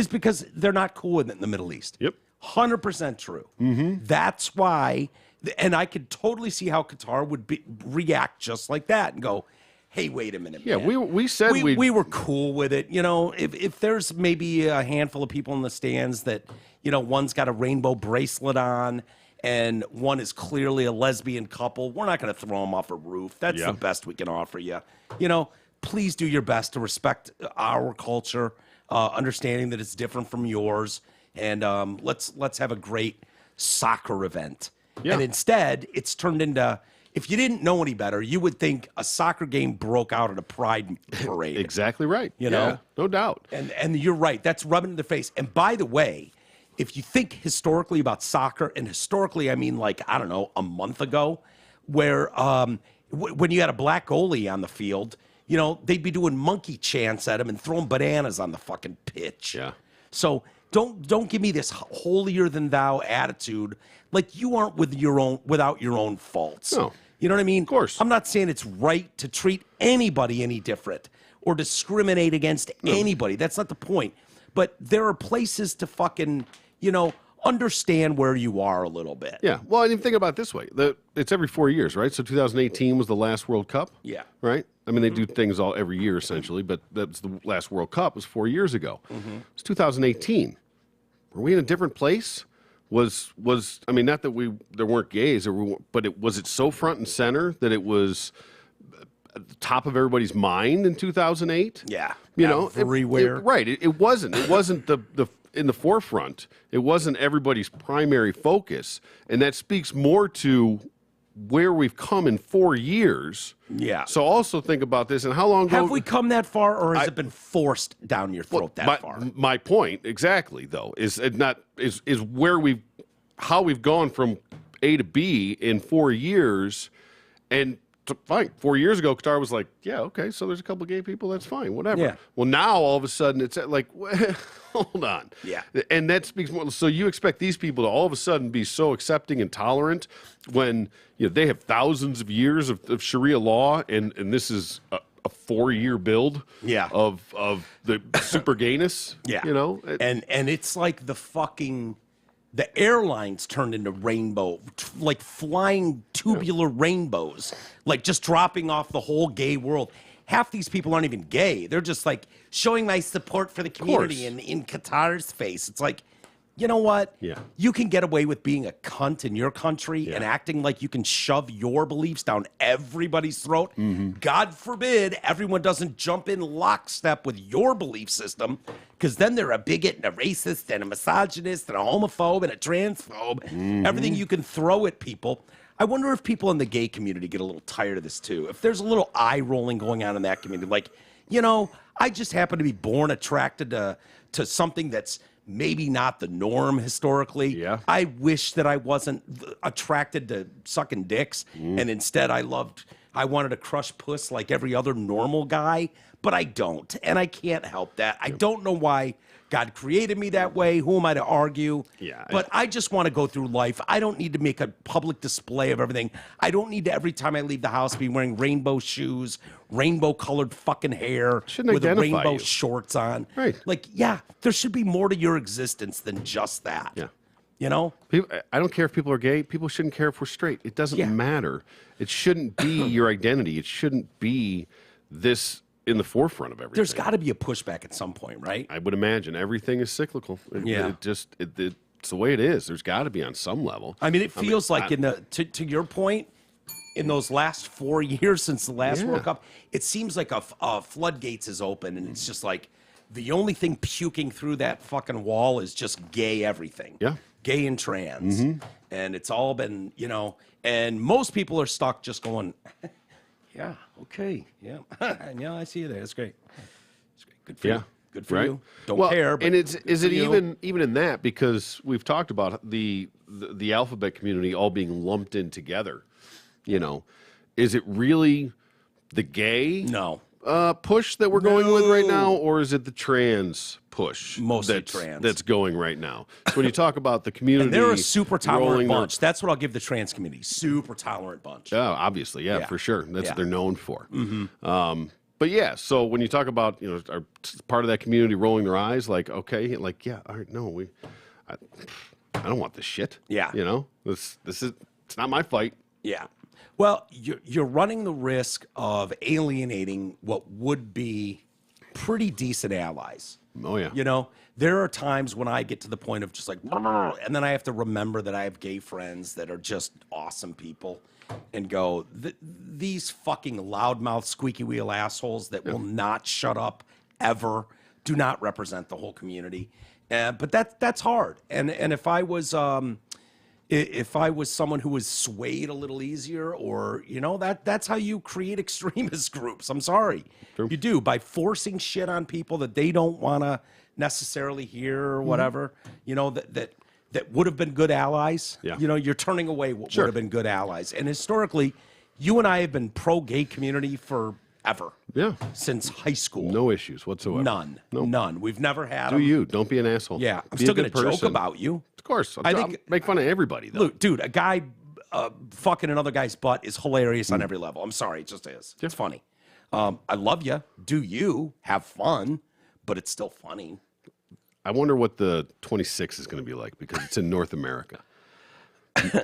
because they're not cool with it in the Middle East. Yep. 100% true. That's why, and I could totally see how Qatar would react just like that and go, hey, wait a minute, Yeah, man. we said we were cool with it. You know, if there's maybe a handful of people in the stands that, you know, one's got a rainbow bracelet on and one is clearly a lesbian couple, we're not going to throw them off a roof. That's Yeah. the best we can offer you. You know, please do your best to respect our culture, understanding that it's different from yours, and let's have a great soccer event. Yeah. And instead, it's turned into, if you didn't know any better, you would think a soccer game broke out at a pride parade. Exactly right. You know? Yeah, no doubt. And you're right. That's rubbing in the face. And by the way, if you think historically about soccer, and historically I mean like, I don't know, a month ago, where when you had a black goalie on the field, you know, they'd be doing monkey chants at him and throwing bananas on the fucking pitch. Yeah. So don't give me this holier than thou attitude, like you aren't without your own faults. No. You know what I mean? Of course. I'm not saying it's right to treat anybody any different or discriminate against anybody. That's not the point. But there are places to fucking, you know, understand where you are a little bit. Yeah. Well, and think about it this way. It's every 4 years, right? So 2018 was the last World Cup. Yeah. Right? I mean, they do things every year, essentially, but that's the last World Cup was 4 years ago. It's 2018. Were we in a different place? Was I mean, not that there weren't gays, but was it so front and center that it was at the top of everybody's mind in 2008? Yeah. You know, everywhere. right. It wasn't. It wasn't the in the forefront. It wasn't everybody's primary focus, and that speaks more to where we've come in 4 years. Yeah. So also think about this, and how long ago Have we come that far, or has it been forced down your throat far? My point exactly though is where how we've gone from A to B in 4 years, and fine. 4 years ago, Qatar was like, yeah, okay, so there's a couple gay people, that's fine, whatever. Yeah. Well, now all of a sudden it's like, hold on. Yeah. And that speaks more. So you expect these people to all of a sudden be so accepting and tolerant when they have thousands of years of Sharia law, and this is a 4-year build of the super gayness. Yeah. And it's like the airlines turned into rainbow, like flying tubular rainbows, like just dropping off the whole gay world. Half these people aren't even gay. They're just like showing my support for the community and in Qatar's face. It's like, you know what? Yeah. You can get away with being a cunt in your country and acting like you can shove your beliefs down everybody's throat. God forbid everyone doesn't jump in lockstep with your belief system, because then they're a bigot and a racist and a misogynist and a homophobe and a transphobe. Everything you can throw at people. I wonder if people in the gay community get a little tired of this too. If there's a little eye rolling going on in that community, like, I just happen to be born attracted to something that's maybe not the norm historically. Yeah. I wish that I wasn't attracted to sucking dicks, and instead I wanted to crush puss like every other normal guy, but I don't, and I can't help that. I don't know why God created me that way. Who am I to argue? Yeah. But I just want to go through life. I don't need to make a public display of everything. I don't need to, every time I leave the house, be wearing rainbow shoes, rainbow-colored fucking hair, Shouldn't with identify rainbow you. shorts on. Right. Like, yeah, there should be more to your existence than just that. Yeah. You know? I don't care if people are gay. People shouldn't care if we're straight. It doesn't matter. It shouldn't be your identity. It shouldn't be this in the forefront of everything. There's got to be a pushback at some point, right? I would imagine everything is cyclical. It's the way it is. There's got to be on some level. I mean, it feels like to your point, in those last 4 years since the last World Cup, it seems like a floodgates is open, and it's just like the only thing puking through that fucking wall is just gay everything. Yeah. Gay and trans. And it's all been, and most people are stuck just going, yeah, okay, yeah. Yeah, I see you there. That's great. It's great. Good for you. Good for you. Don't care. But and is it even in that, because we've talked about the alphabet community all being lumped in together. Is it really the gay push that we're going with right now, or is it the trans push? Mostly trans. That's going right now. So when you talk about the community, and they're a super tolerant bunch. That's what I'll give the trans community. Super tolerant bunch. Oh, obviously, for sure. That's what they're known for. But yeah, so when you talk about are part of that community rolling their eyes, like, okay, like, yeah, all right, no, I don't want this shit. Yeah. this is, it's not my fight. Yeah. Well, you're running the risk of alienating what would be pretty decent allies. Oh, yeah. You know, there are times when I get to the point of just like, and then I have to remember that I have gay friends that are just awesome people and go, these fucking loudmouth, squeaky wheel assholes that will not shut up ever do not represent the whole community. But that's hard. And if I was someone who was swayed a little easier, or that's how you create extremist groups. I'm sorry, True. You do, by forcing shit on people that they don't want to necessarily hear or whatever. That would have been good allies. Yeah. You're turning away what would have been good allies. And historically, you and I have been pro-gay community forever. Yeah. Since high school. No issues whatsoever. None. Nope. None. We've never had Do them. you. Don't be an asshole. Yeah. I'm Be still a going good to joke person. about you. Of course. I I'll think- make fun of everybody, though. Look, dude, a guy fucking another guy's butt is hilarious on every level. I'm sorry. It just is. It's funny. I love you. Do you. Have fun. But it's still funny. I wonder what the 26 is going to be like, because it's in North America.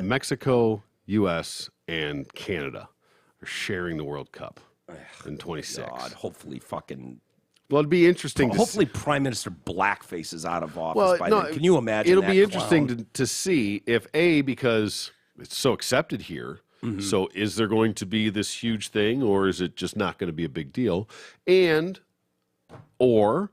Mexico, U.S., and Canada are sharing the World Cup in 26. God, hopefully fucking... Well, it'd be interesting Hopefully Prime Minister Blackface is out of office by no, then. Can you imagine It'll that be interesting clown? to see if, because it's so accepted here, so is there going to be this huge thing, or is it just not going to be a big deal? Or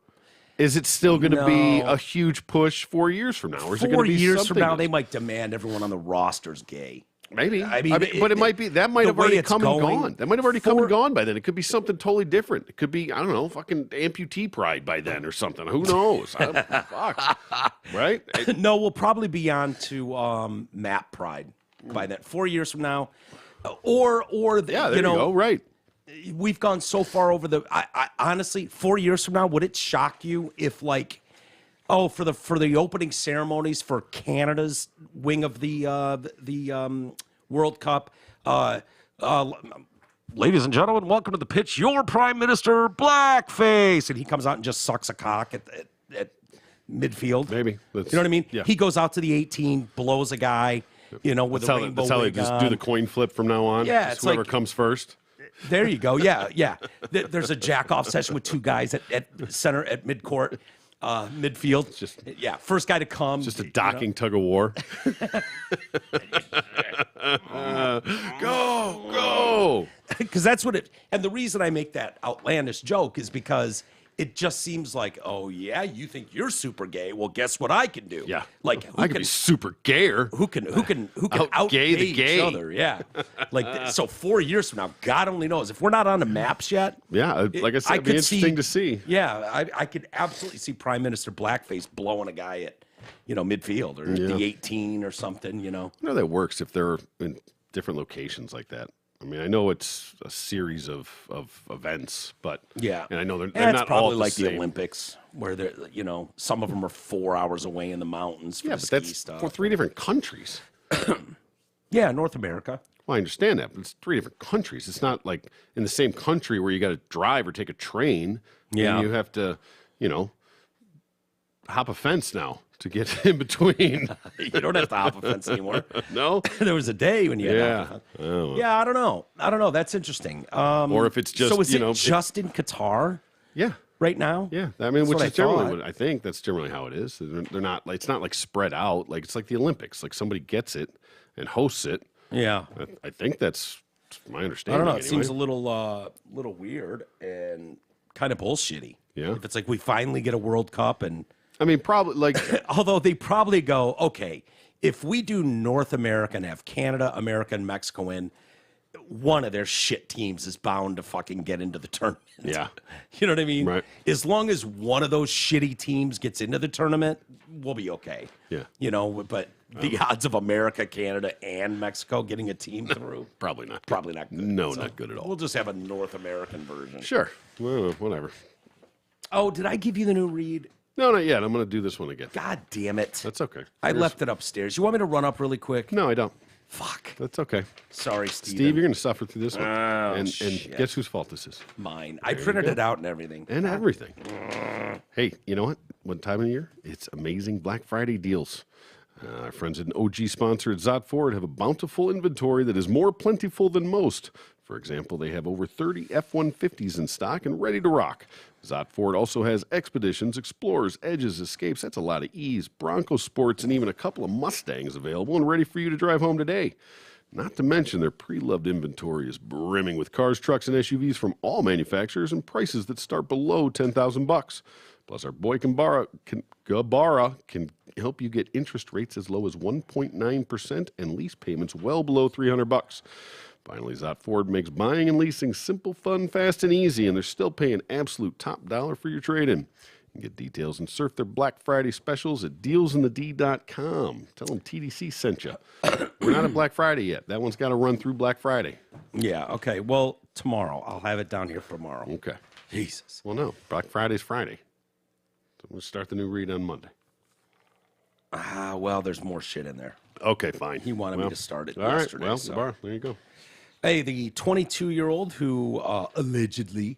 is it still going to be a huge push 4 years from now? Or is it going 4 to be years from something now, else? they might demand everyone on the roster's gay. Maybe. I mean, but it might be, that might the have way already it's come and going, gone. That might have already come and gone by then. It could be something totally different. It could be, I don't know, fucking amputee pride by then or something. Who knows? Fuck. Right? No, we'll probably be on to map pride by then. 4 years from now. Or Yeah, there you go. Right. We've gone so far over the. I honestly, 4 years from now, would it shock you if for the opening ceremonies for Canada's wing of the World Cup, ladies and gentlemen, welcome to the pitch. Your Prime Minister Blackface, and he comes out and just sucks a cock at midfield. Maybe. You know what I mean? Yeah. He goes out to the 18, blows a guy. With a rainbow that's how they wig just on. do the coin flip from now on. Yeah, Just it's whoever like- comes first. There you go. Yeah. There's a jack off session with two guys at center at midcourt, midfield. First guy to come. Just a docking tug of war. Go! Because that's what it. And the reason I make that outlandish joke is because it just seems like, oh yeah, you think you're super gay? Well, guess what I can do? Yeah. Like I could be super gayer. who can Out out gay the each gay. other? Yeah. So 4 years from now, God only knows if we're not on the maps yet. Yeah, like I said, it'd be interesting to see. Yeah, I could absolutely see Prime Minister Blackface blowing a guy at midfield or the 18 or something. I know that works if they're in different locations like that. I mean, I know it's a series of events, but Yeah, and I know they're it's not probably all like the the same. Olympics, where they're some of them are 4 hours away in the mountains for Yeah, the but ski that's stuff. for 3 different countries. Yeah, North America. Well, I understand that, but it's 3 different countries. It's not like in the same country where you got to drive or take a train. Yeah. And you have to, hop a fence now to get in between. You don't have to hop a fence anymore. No? There was a day when you had to hop a fence. Oh. Yeah, I don't know. That's interesting. Or if it's just, so is it if- just in Qatar Yeah. right now? Yeah. I mean, That's which what is I generally thought. what I think that's generally how it is. They're not, it's not like spread out. Like it's like the Olympics. Like somebody gets it and hosts it. Yeah. I think that's my I understanding. don't know. It anyway. seems a little weird and kind of bullshitty. Yeah. If it's like we finally get a World Cup and I mean, probably like although they probably go, okay, if we do North America and have Canada, America, and Mexico in, one of their shit teams is bound to fucking get into the tournament. Yeah. You know what I mean? Right. As long as one of those shitty teams gets into the tournament, we'll be okay. Yeah. But the odds of America, Canada, and Mexico getting a team through, probably not. probably not good. No, not good at all. We'll just have a North American version. Sure. Well, whatever. Oh, did I give you the new read? No, not yet. I'm going to do this one again. God damn it. That's okay. I left it upstairs. You want me to run up really quick? No, I don't. Fuck. That's okay. Sorry, Steve. Steve, you're going to suffer through this one. Oh, and shit. guess whose fault this is? Mine. I printed it out and everything. And everything. Hey, you know what? What time of the year? It's amazing Black Friday deals. Our friends at an OG sponsor at Zott Ford have a bountiful inventory that is more plentiful than most. For example, they have over 30 F-150s in stock and ready to rock. Zott Ford also has Expeditions, Explorers, Edges, Escapes. That's a lot of E's, Bronco Sports, and even a couple of Mustangs available and ready for you to drive home today. Not to mention their pre-loved inventory is brimming with cars, trucks, and SUVs from all manufacturers and prices that start below $10,000. Plus, our boy Gabara can help you get interest rates as low as 1.9% and lease payments well below $300. Finally, Zott Ford makes buying and leasing simple, fun, fast, and easy, and they're still paying absolute top dollar for your trade-in. You can get details and surf their Black Friday specials at dealsinthed.com. Tell them TDC sent you. We're not at Black Friday yet. That one's got to run through Black Friday. Yeah, okay. Well, tomorrow. I'll have it down here for tomorrow. Okay. Jesus. Well, no. Black Friday's Friday. So we'll start the new read on Monday. Well, there's more shit in there. Okay, fine. He wanted me to start it all right. yesterday. Well, so. there you go. Hey, the 22-year-old who allegedly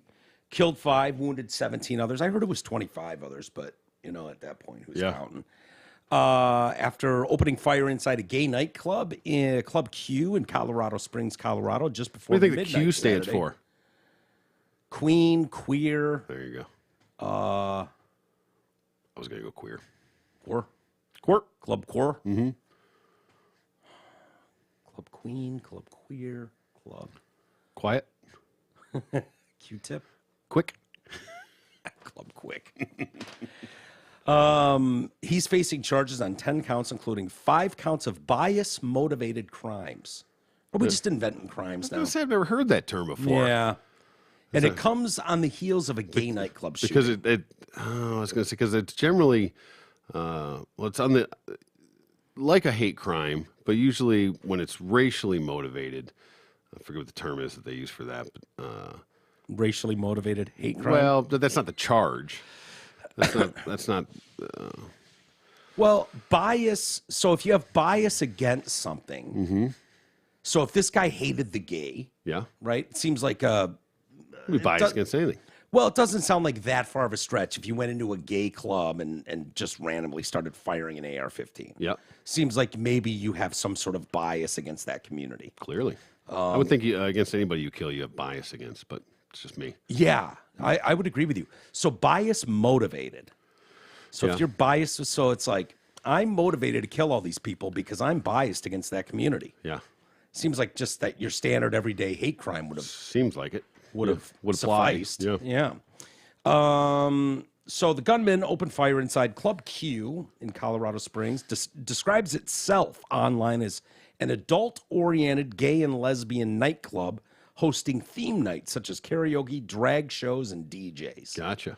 killed 5, wounded 17 others. I heard it was 25 others, but, at that point, who's counting? After opening fire inside a gay nightclub in Club Q in Colorado Springs, Colorado, just before What do you think midnight the Q stands Saturday. for? Queen, queer. There you go. I was going to go queer. Queer. Queer. Club Queer. Mm-hmm. Club Queen, Club Queer, Club Quiet. Q-tip. Quick. Club Quick. He's facing charges on 10 counts, including 5 counts of bias-motivated crimes. Are we just inventing crimes now? I've never heard that term before. Yeah. And it comes on the heels of a gay nightclub shooting. Because I was going to say, because it's generally, it's on the, like a hate crime, but usually when it's racially motivated, I forget what the term is that they use for that, but Racially motivated hate crime? well, that's not the charge. That's not. Well, bias. So if you have bias against something, so if this guy hated the gay, Yeah. right? It seems like Be biased against anything. well, it doesn't sound like that far of a stretch if you went into a gay club and just randomly started firing an AR-15. Yeah. Seems like maybe you have some sort of bias against that community. Clearly. I would think against anybody you kill, you have bias against, but it's just me. Yeah, I would agree with you. So bias motivated. So Yeah. if you're biased, so it's like, I'm motivated to kill all these people because I'm biased against that community. Yeah. Seems like just that your standard everyday hate crime would have Seems like it. would have apply. sufficed. Yeah. So the gunman opened fire inside Club Q in Colorado Springs, describes itself online as an adult-oriented gay and lesbian nightclub hosting theme nights such as karaoke, drag shows, and DJs. Gotcha.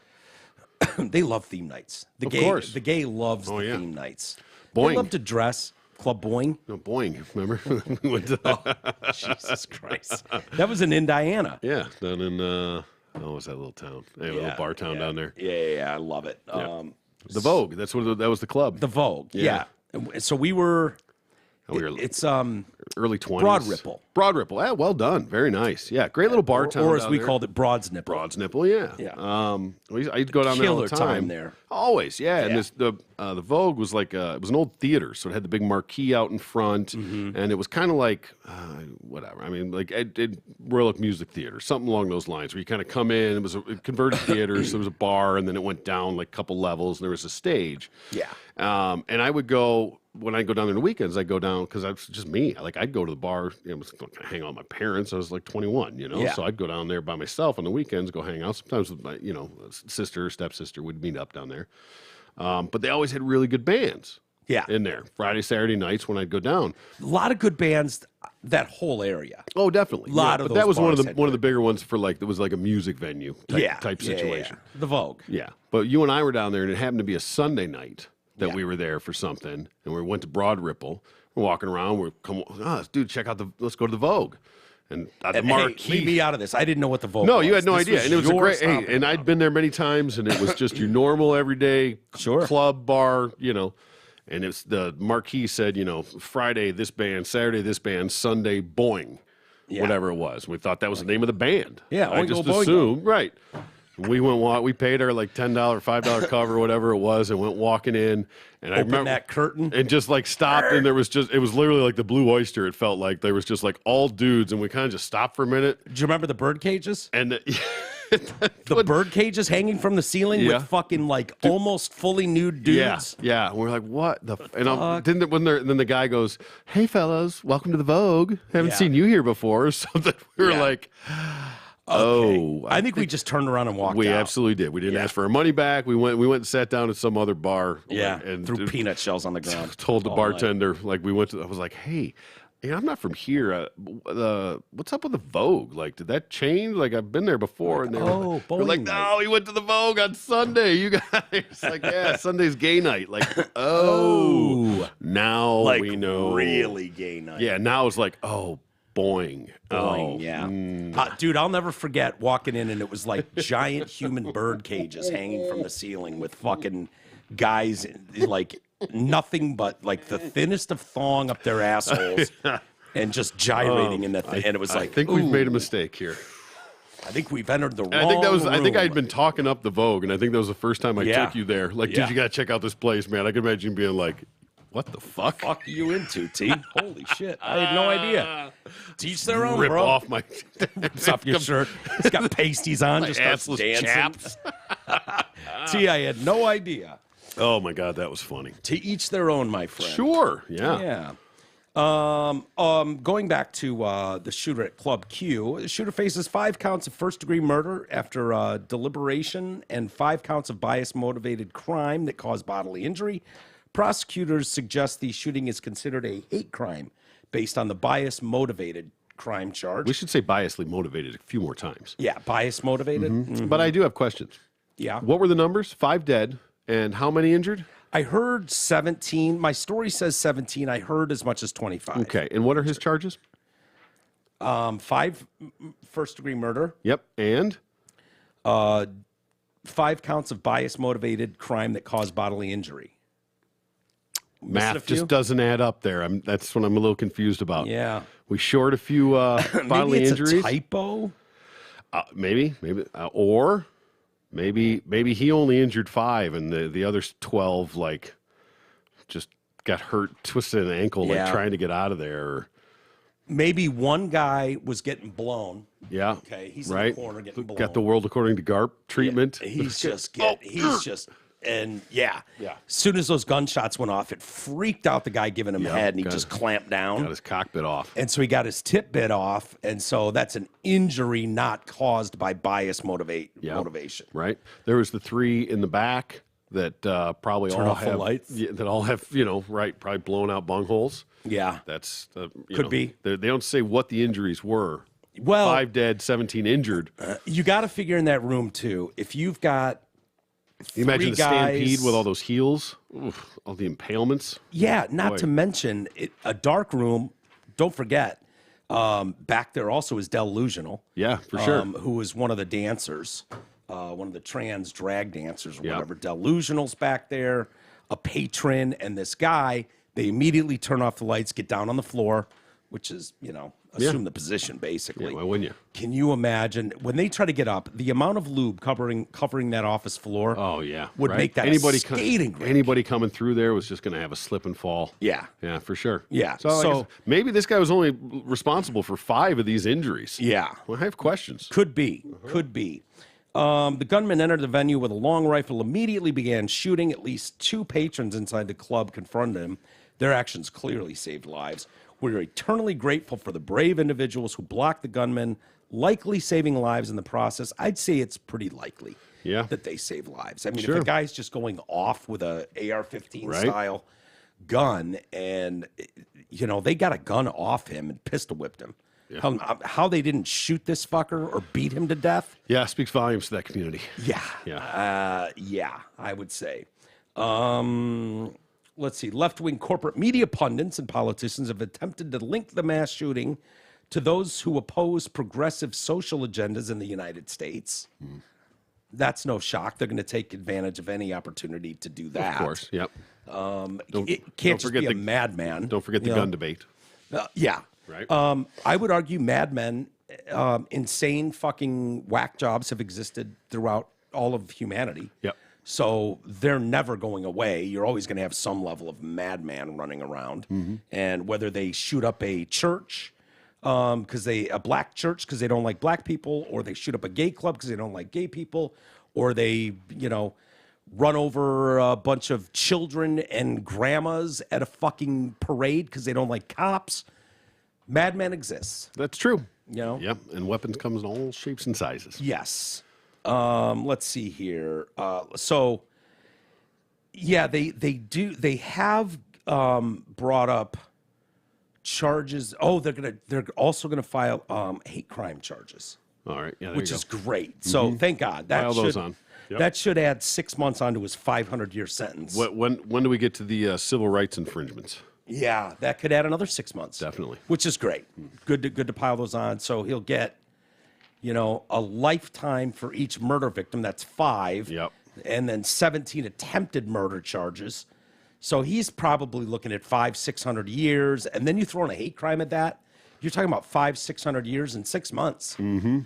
They love theme nights. Of course. The gay loves Oh, the yeah. theme nights. Boing. They love to dress. Club Boing. No, Boing. Remember? We went to Jesus Christ. That was in Indiana. yeah, down in, what's that little town? They have a little bar town down there. Yeah, I love it. The Vogue. That was the club. The Vogue. Yeah. And so we were. We were It's early 20s. Broad Ripple. Broad Ripple. Yeah, well done. Very nice. Yeah, great little bar town. or as down we there. called it, Broad's Nipple. Broad's Nipple, yeah. Yeah. I used to go down there all Killer the time. time there. Always, yeah. Yeah. And the Vogue was like it was an old theater, so it had the big marquee out in front, and it was kind of like whatever. I mean, like Royal Oak Music Theater, something along those lines, where you kind of come in. It was a converted theater, so there was a bar, and then it went down like a couple levels, and there was a stage. Yeah. And I would go. When I go down there on the weekends, I go down because it's just me. I'd go to the bar. I was going to hang out with my parents. I was like 21, Yeah. So I'd go down there by myself on the weekends, go hang out. Sometimes with my, sister, stepsister would meet up down there. But they always had really good bands. Yeah. In there, Friday, Saturday nights when I'd go down. A lot of good bands, that whole area. Oh, definitely. Lot of but those that was one of bars the had one of the bigger ones for it was like a music venue type situation. Yeah. The Vogue. Yeah, but you and I were down there, and it happened to be a Sunday night that we were there for something, and we went to Broad Ripple. We're walking around. Dude, let's go to the Vogue, and the Hey, marquee. leave me out of this. I didn't know what the Vogue No, was. you had no This idea, and it was a your great. stomping And I'd ground. been there many times, and it was just your normal everyday club bar, And it's the marquee said, Friday this band, Saturday this band, Sunday Boing, whatever it was. We thought that was the name of the band. Yeah, I Oingo just Boingo. assumed, right. We we paid our like $10, $5 cover, whatever it was, and went walking in. And I remember that curtain and just like stopped, and it was literally like the Blue Oyster. It felt like there was just like all dudes, and we kind of just stopped for a minute. Do you remember the bird cages? And the bird cages hanging from the ceiling with fucking like almost fully nude dudes. Yeah. We're like, what the? And then the guy goes, "Hey fellas, welcome to the Vogue. Haven't seen you here before," or something. We were like. Okay. I think we just turned around and walked out. We absolutely did. We didn't ask for our money back. We went and sat down at some other bar. Yeah, and threw peanut shells on the ground. Told the bartender, like I was like, hey, I'm not from here. What's up with the Vogue? Like, did that change? Like, I've been there before. And they were like, no, he went to the Vogue on Sunday. You guys, like, yeah, Sunday's gay night. Like, now like, we know. Really gay night. Yeah, now it's like, boing. Dude, I'll never forget walking in and it was like giant human bird cages hanging from the ceiling with fucking guys like nothing but like the thinnest of thong up their assholes and just gyrating in the thing. And it was like, I think we've made a mistake here. I think we've entered the wrong room. I think I'd been talking up the Vogue, and I think that was the first time I took you there. Like, dude, you got to check out this place, man. I could imagine being like, what the fuck? Fuck are you into, T? Holy shit. I had no idea. Teach their own, Rip bro. off my... Rips off your shirt. He's got pasties on. Just starts dancing. Chaps. T, I had no idea. Oh, my God, that was funny. To each their own, my friend. Sure, yeah. Going back to the shooter at Club Q, the shooter faces 5 counts of first-degree murder after deliberation and 5 counts of bias-motivated crime that caused bodily injury. Prosecutors suggest the shooting is considered a hate crime based on the bias-motivated crime charge. We should say biasly motivated a few more times. Yeah, bias-motivated. Mm-hmm. Mm-hmm. But I do have questions. Yeah. What were the numbers? 5 dead, and how many injured? I heard 17. My story says 17. I heard as much as 25. Okay, and what are his charges? 5 first-degree murder. Yep, and? 5 counts of bias-motivated crime that caused bodily injury. Math just doesn't add up there. That's what I'm a little confused about. Yeah. We short a few bodily injuries. Maybe it's a typo? Maybe. Or maybe he only injured 5 and the other 12, like, just got hurt, twisted an ankle, like, trying to get out of there. Maybe one guy was getting blown. Yeah. Okay. He's in the corner getting blown. Got the world according to GARP treatment. Yeah, as soon as those gunshots went off, it freaked out the guy giving him head, and he just clamped down. Got his cock bit off. And so he got his tip bit off, and so that's an injury not caused by bias motivation. Right. There was the 3 in the back that probably Turn all off have the lights. that all have probably blown out bungholes. Yeah, that's could be. They don't say what the injuries were. Well, 5 dead, 17 injured. You got to figure in that room too. If you've got you imagine the stampede with all those heels, all the impalements. Yeah, not to mention a dark room. Don't forget, back there also is Delusional. Yeah, for sure. Who was one of the dancers, one of the trans drag dancers or whatever. Delusional's back there, a patron, and this guy. They immediately turn off the lights, get down on the floor, which is, assume the position, basically. Yeah, why wouldn't you? Can you imagine when they try to get up, the amount of lube covering that office floor? Oh yeah, would make that skating rink. Anybody coming through there was just going to have a slip and fall. Yeah, for sure. Yeah, so maybe this guy was only responsible for 5 of these injuries. Yeah, well, I have questions. Could be. The gunman entered the venue with a long rifle, immediately began shooting. At least 2 patrons inside the club confronted him. Their actions clearly saved lives. We're eternally grateful for the brave individuals who blocked the gunman, likely saving lives in the process. I'd say it's pretty likely that they save lives. I mean, if a guy's just going off with a AR-15 style gun and, they got a gun off him and pistol whipped him. Yeah. How they didn't shoot this fucker or beat him to death? Yeah, speaks volumes to that community. Yeah, I would say. Let's see. Left-wing corporate media pundits and politicians have attempted to link the mass shooting to those who oppose progressive social agendas in the United States. That's no shock. They're going to take advantage of any opportunity to do that. Of course, yep. It can't just be a madman. Don't forget the gun debate. Yeah. Right. I would argue Mad Men insane fucking whack jobs have existed throughout all of humanity. Yep. So they're never going away. You're always going to have some level of madman running around. And whether they shoot up a church, a black church because they don't like black people, or they shoot up a gay club because they don't like gay people, or they, run over a bunch of children and grandmas at a fucking parade because they don't like cops. Madman exists. That's true. Yep. And weapons come in all shapes and sizes. Yes. Let's see here. They have brought up charges. Oh, they're also gonna file hate crime charges. All right. Yeah. Which is great. So thank God. File those on. Yep. That should add 6 months onto his 500-year sentence. When do we get to the civil rights infringements? Yeah, that could add another 6 months. Definitely. Which is great. Good to pile those on. So he'll get, a lifetime for each murder victim. That's 5. Yep. And then 17 attempted murder charges. So he's probably looking at 500-600 years. And then you throw in a hate crime at that, you're talking about 500-600 years in 6 months.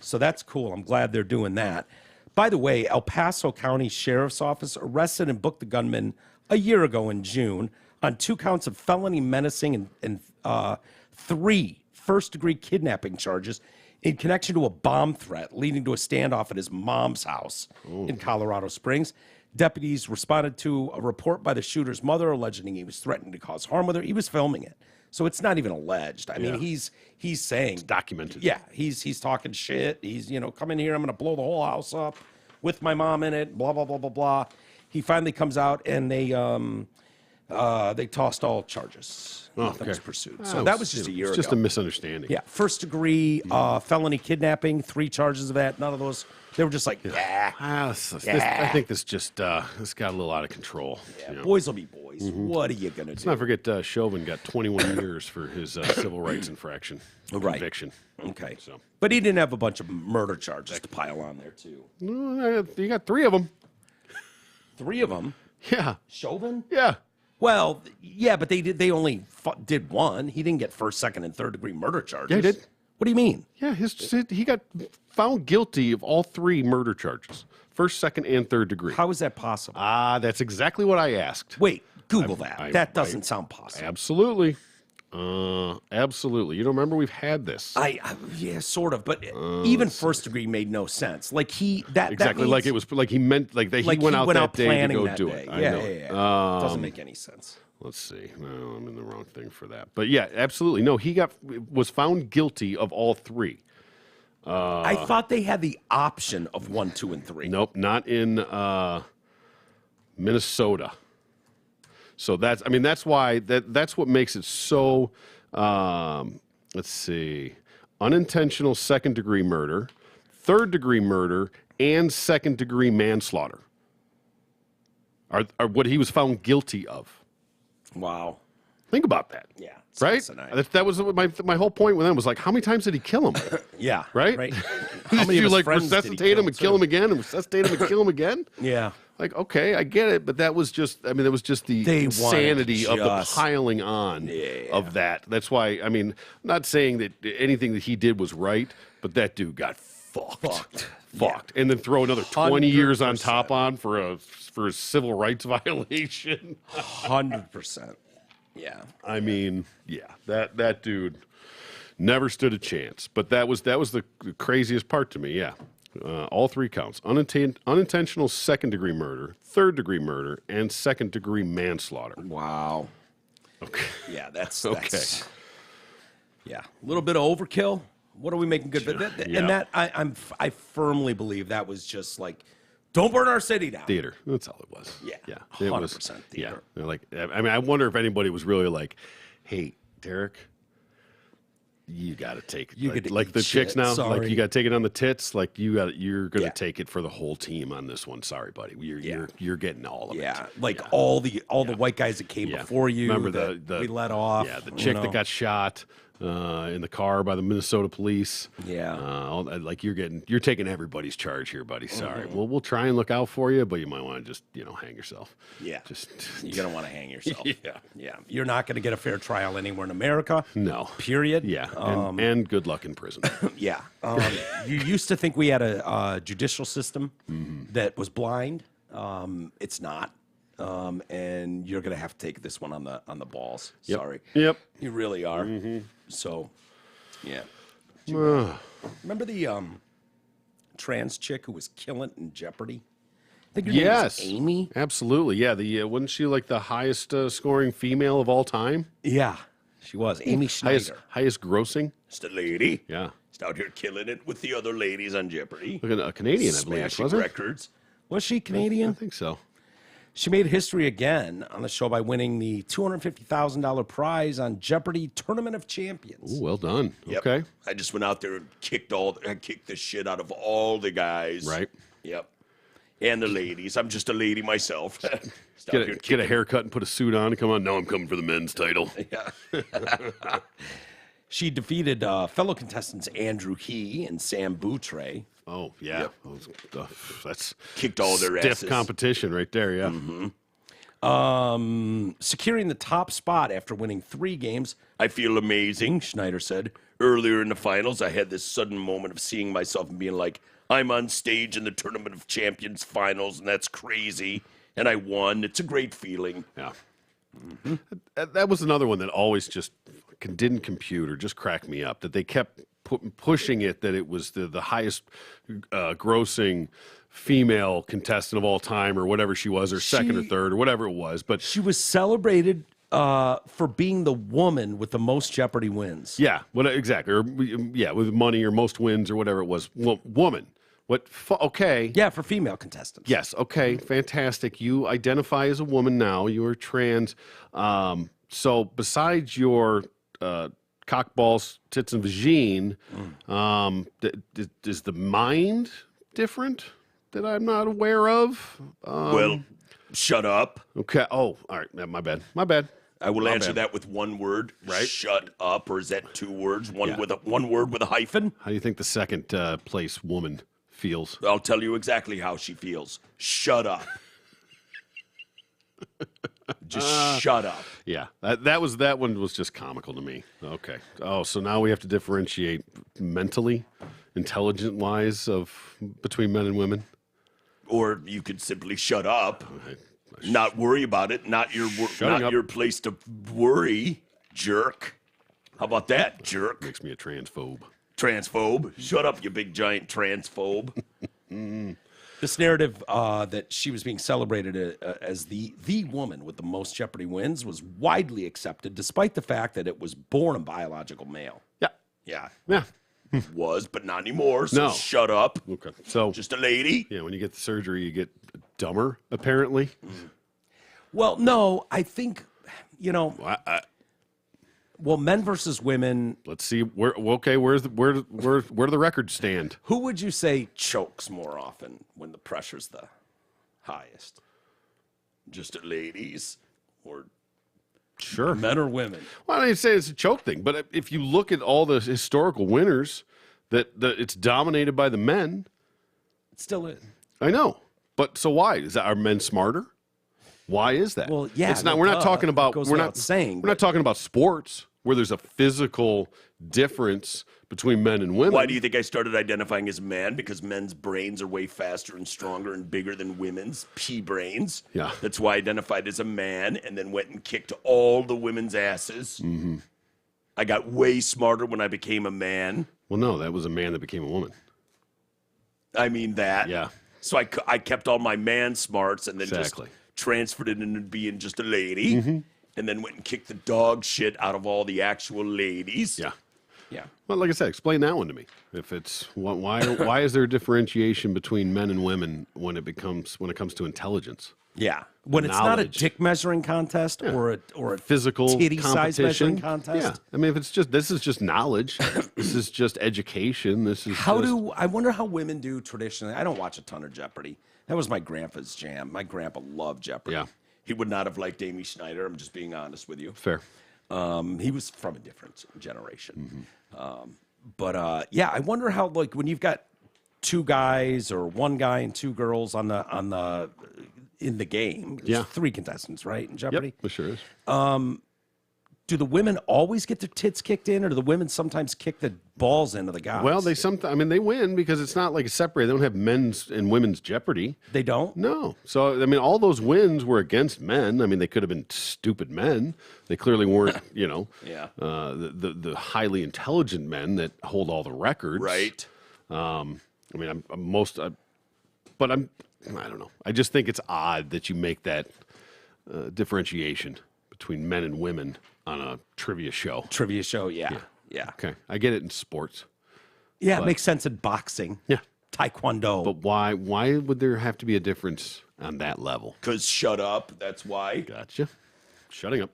So that's cool. I'm glad they're doing that. By the way, El Paso County Sheriff's Office arrested and booked the gunman a year ago in June on 2 counts of felony menacing and 3 first-degree kidnapping charges in connection to a bomb threat leading to a standoff at his mom's house in Colorado Springs. Deputies responded to a report by the shooter's mother alleging he was threatening to cause harm with her. He was filming it. So it's not even alleged. I mean, he's saying... It's documented. Yeah, he's talking shit. He's, come in here, I'm going to blow the whole house up with my mom in it, blah, blah, blah, blah, blah. He finally comes out, and they tossed all charges. Nothing was pursued. So that was just a year ago. It's just a misunderstanding. Yeah, first degree felony kidnapping, 3 charges of that. None of those. They were just like, I think this just this got a little out of control. Yeah, boys will be boys. What are you gonna do? Let's not forget Chauvin got 21 years for his civil rights infraction conviction. Okay, but he didn't have a bunch of murder charges to pile on there too. No, you got 3 of them. 3 of them. Yeah. Chauvin. Yeah. Well, yeah, but they only did 1. He didn't get first, second, and third degree murder charges. Yeah, he did. What do you mean? Yeah, he got found guilty of all 3 murder charges. First, second, and third degree. How is that possible? That's exactly what I asked. Wait, Google that. That doesn't sound possible. Absolutely. Absolutely. You don't remember we've had this. Yeah, sort of, but even first degree made no sense. Like exactly that means, like it was like he meant like he went out that day to go do it. Yeah. Doesn't make any sense. Let's see. No, I'm in the wrong thing for that. But yeah, absolutely. No, he was found guilty of all 3. I thought they had the option of 1, 2, and 3. Nope, not in Minnesota. So that's why that's what makes it so. Let's see, unintentional second-degree murder, third-degree murder, and second-degree manslaughter are what he was found guilty of. Wow. Think about that. Yeah. Right? That was my whole point with him was like, how many times did he kill him? Yeah. Right? How many did you of his like friends did he resuscitate him and kill him again and resuscitate him and kill him again? Yeah. Like, okay, I get it, but that was just, that was just the insanity of the piling on of that. That's why, I'm not saying that anything that he did was right, but that dude got fucked. And then throw another 20 years on top for a civil rights violation. 100%. Yeah. That dude never stood a chance. But that was the craziest part to me, yeah. All 3 counts. Unintentional second-degree murder, third-degree murder, and second-degree manslaughter. Wow. Okay. Yeah, that's yeah. A little bit of overkill. What are we making good? And that I firmly believe that was just like, don't burn our city down. Theater. That's all it was. Yeah. 100% theater. Yeah. Like, I wonder if anybody was really like, hey, Derek, you got to take it. Like the chicks now, like you got to take it on the tits. Like you're going to take it for the whole team on this one. Sorry, buddy. You're getting all of it. Yeah. Like all the white guys that came before you. Remember we let off. Yeah. The chick that got shot. in the car by the Minnesota police. Yeah. Like you're taking everybody's charge here, buddy. Sorry. Well, we'll try and look out for you, but you might want to just, hang yourself. Yeah. Just You're going to want to hang yourself. Yeah. Yeah. You're not going to get a fair trial anywhere in America. No. Period. Yeah. And good luck in prison. Yeah. You used to think we had a judicial system that was blind. It's not. And you're going to have to take this one on the balls. Yep. Sorry. Yep. You really are. So, yeah. Remember the trans chick who was killing it in Jeopardy? I think her name was Amy. Absolutely. Yeah. Wasn't she like the highest scoring female of all time? Yeah, she was. Amy Schneider. Highest grossing? Just a lady. Yeah. Just out here killing it with the other ladies on Jeopardy. Look at a Canadian, I believe, Smashing was it? records. Was she Canadian? I think so. She made history again on the show by winning the $250,000 prize on Jeopardy Tournament of Champions. Ooh, well done. Yep. Okay. I just went out there and kicked the shit out of all the guys. Right. Yep. And the ladies. I'm just a lady myself. Get a haircut and put a suit on. Come on, now I'm coming for the men's title. Yeah. She defeated fellow contestants Andrew He and Sam Boutre. Oh, yeah. Yep. That's Kicked all their stiff asses. competition right there, yeah. Securing the top spot after winning 3 games. I feel amazing, Schneider said. Earlier in the finals, I had this sudden moment of seeing myself and being like, I'm on stage in the Tournament of Champions finals, and that's crazy. And I won. It's a great feeling. Yeah. That was another one that always just didn't compute or just cracked me up, that they kept pushing it, that it was the highest grossing female contestant of all time or whatever she was, or second or third or whatever it was. But she was celebrated for being the woman with the most Jeopardy wins. Yeah, exactly. Or with money or most wins or whatever it was. Woman. Okay. Yeah, for female contestants. Yes. Okay. Fantastic. You identify as a woman now. You are trans. So besides your cock, balls, tits, and vagine, is the mind different that I'm not aware of? Well, shut up. Okay. Oh, all right. My bad. My bad. I will answer that with one word. Right. Shut up. Or is that 2 words? One word with a hyphen? How do you think the second place woman feels? I'll tell you exactly how she feels. Shut up. Just shut up. Yeah, that one was just comical to me. Okay. Oh, so now we have to differentiate mentally, intelligent wise between men and women. Or you could simply shut up. Not worry about it. Not your place to worry, jerk. How about that, jerk? Makes me a transphobe. Transphobe. Shut up, you big giant transphobe. This narrative that she was being celebrated as the woman with the most Jeopardy wins was widely accepted, despite the fact that it was born a biological male. Yeah. Yeah. Yeah. Was, but not anymore. So No. shut up. Okay. So Just a lady. yeah, when you get the surgery, you get dumber, apparently. Well, no, I think, well, men versus women. Let's see. Where do the records stand? Who would you say chokes more often when the pressure's the highest? Just ladies or Sure. men or women? Well, I didn't say it's a choke thing, but if you look at all the historical winners, that it's dominated by the men. It still is. I know, but so why are men smarter? Why is that? Well, yeah, it's not. We're not talking about. Goes We're without not saying, We're not talking about sports where there's a physical difference between men and women. Why do you think I started identifying as man? Because men's brains are way faster and stronger and bigger than women's pea brains. Yeah. That's why I identified as a man and then went and kicked all the women's asses. Mm-hmm. I got way smarter when I became a man. Well, no, that was a man that became a woman. I mean that. Yeah. So I kept all my man smarts and then Exactly. just transferred it into being just a lady. Mm-hmm. And then went and kicked the dog shit out of all the actual ladies. Yeah. Yeah. Well, like I said, explain that one to me. If it's why is there a differentiation between men and women when it comes to intelligence? Yeah. When it's not a Knowledge. dick measuring contest or a Physical titty size measuring competition. contest. Yeah. I mean, this is just knowledge. This is just education. This is I wonder how women do traditionally. I don't watch a ton of Jeopardy. That was my grandpa's jam. My grandpa loved Jeopardy. Yeah. He would not have liked Amy Schneider. I'm just being honest with you. fair. He was from a different generation. But yeah, I wonder how, like, when you've got two guys or one guy and two girls in the game, there's three contestants, right, in Jeopardy? Yep, it sure is. Do the women always get their tits kicked in, or do the women sometimes kick the balls into the guys? Well, they win because it's not like it's separated. They don't have men's and women's Jeopardy. They don't? No. So, I mean, all those wins were against men. I mean, they could have been stupid men. They clearly weren't, the highly intelligent men that hold all the records. Right. I mean, but I don't know. I just think it's odd that you make that differentiation between men and women on a trivia show. Trivia show, yeah. Okay. I get it in sports. Yeah, it makes sense in boxing. Yeah. Taekwondo. But why would there have to be a difference on that level? Because shut up, that's why. Gotcha. Shutting up.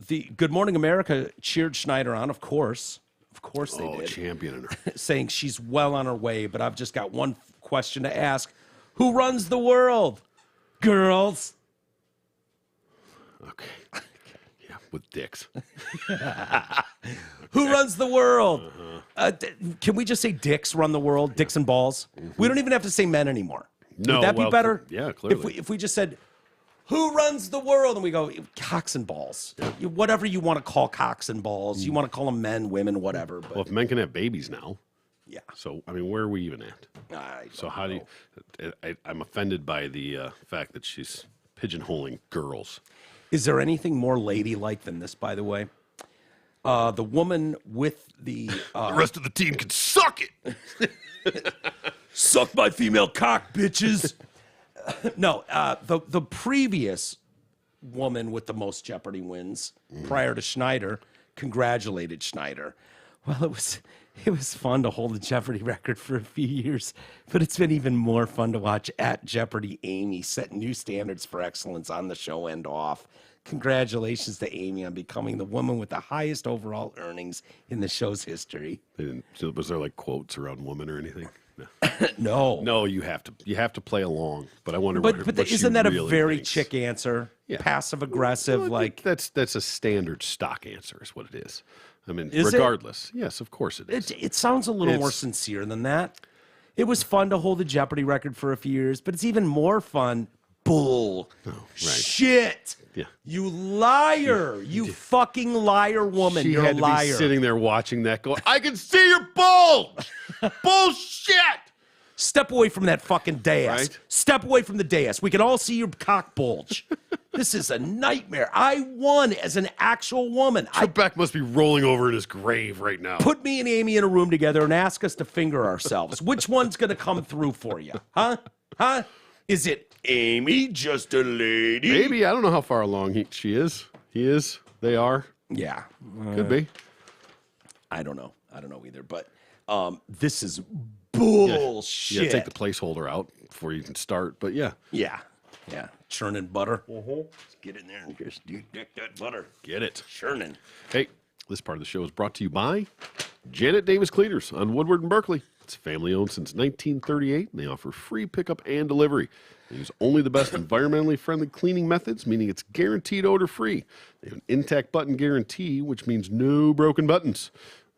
The Good Morning America cheered Schneider on, of course. Of course they did. Championing her. Saying she's well on her way, but I've just got one question to ask. Who runs the world? Girls. Okay. Yeah, with dicks. Who runs the world? Can we just say dicks run the world? Dicks and balls? We don't even have to say men anymore. No, Would that be better? Yeah, clearly. If we just said, who runs the world? And we go, cocks and balls. Whatever you want to call cocks and balls. You want to call them men, women, whatever. But Well, if men can have babies now, yeah. so, I mean, where are we even at? So how do you... I'm offended by the fact that she's pigeonholing girls. Is there anything more ladylike than this, by the way? The woman with the... The rest of the team can suck it! Suck my female cock, bitches. No, the previous woman with the most Jeopardy wins prior to Schneider congratulated Schneider. Well, it was fun to hold the Jeopardy record for a few years, but it's been even more fun to watch at Jeopardy Amy set new standards for excellence on the show and off. Congratulations to Amy on becoming the woman with the highest overall earnings in the show's history. Was there like quotes around women or anything? No. No, you have to play along. But I wonder. But what isn't she that really a very thinks. chick answer? Yeah. Passive aggressive, Well, like that's a standard stock answer, is what it is. I mean, Is it? regardless, yes, of course it is. it sounds a little more sincere than that. It was fun to hold the Jeopardy record for a few years, but it's even more fun. Bull. Shit. Yeah. You liar. You fucking liar woman. She You're had a to liar. be sitting there watching that, going, "I can see your bulge, bullshit." Step away from that fucking dais. Right? Step away from the dais. We can all see your cock bulge. This is a nightmare. I won as an actual woman. Trebek must be rolling over in his grave right now. Put me and Amy in a room together and ask us to finger ourselves. Which one's going to come through for you? Huh? Is it Amy, just a lady? Maybe. I don't know how far along she is. He is. They are. Yeah. Could be. I don't know. I don't know either. But this is bullshit. Yeah, take the placeholder out before you can start. But yeah. Yeah. Churning butter. Just get in there and just dick that butter. Get it. Churning. Hey, this part of the show is brought to you by Janet Davis Cleaners on Woodward and Berkeley. It's family owned since 1938, and they offer free pickup and delivery. They use only the best environmentally friendly cleaning methods, meaning it's guaranteed odor free. They have an intact button guarantee, which means no broken buttons.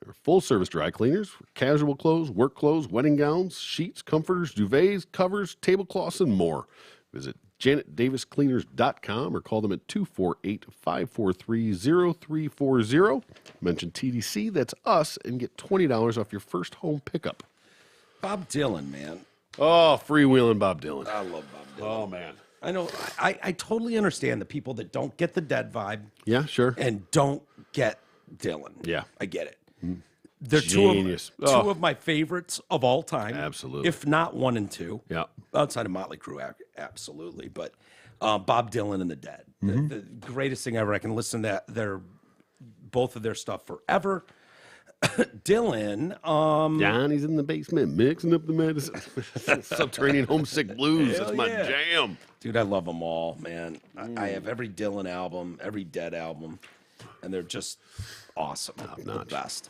They're full service dry cleaners for casual clothes, work clothes, wedding gowns, sheets, comforters, duvets, covers, tablecloths, and more. Visit JanetDavisCleaners.com or call them at 248-543-0340. Mention TDC, that's us, and get $20 off your first home pickup. Bob Dylan, man. Oh, freewheeling Bob Dylan. I love Bob Dylan. Oh, man. I know. I totally understand the people that don't get the Dead vibe Yeah, sure. and don't get Dylan. Yeah. I get it. They're Genius. two of my favorites of all time. Absolutely. If not one and two. Yeah. Outside of Motley Crue, absolutely. But Bob Dylan and the Dead. The greatest thing ever. I can listen to both of their stuff forever. Dylan. Johnny's in the basement mixing up the medicine. Subterranean Homesick Blues. That's my jam. Dude, I love them all, man. I have every Dylan album, every Dead album, and they're just awesome. The best.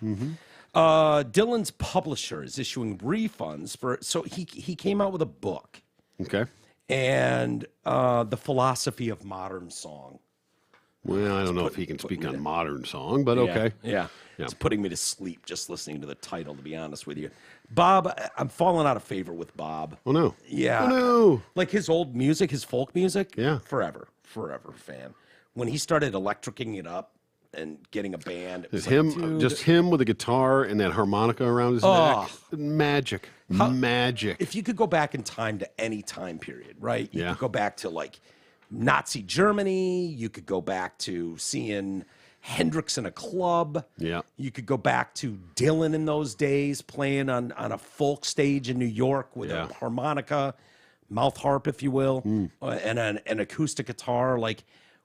Dylan's publisher is issuing refunds so he came out with a book. Okay. And the philosophy of modern song. Well, I don't know if he can speak on modern song, but okay. Yeah. It's putting me to sleep just listening to the title, to be honest with you. Bob, I'm falling out of favor with Bob. Oh, no. Yeah. Oh, no. Like his old music, his folk music. Yeah. Forever fan. When he started electricating it up and getting a band, it was Just like, him, dude, just him with a guitar and that harmonica around his neck. Magic. Magic. if you could go back in time to any time period, right? You Yeah. could go back to like Nazi Germany. You could go back to seeing Hendrix in a club. Yeah. You could go back to Dylan in those days playing on a folk stage in New York with Yeah. a harmonica, mouth harp, if you will, and an acoustic guitar. Like,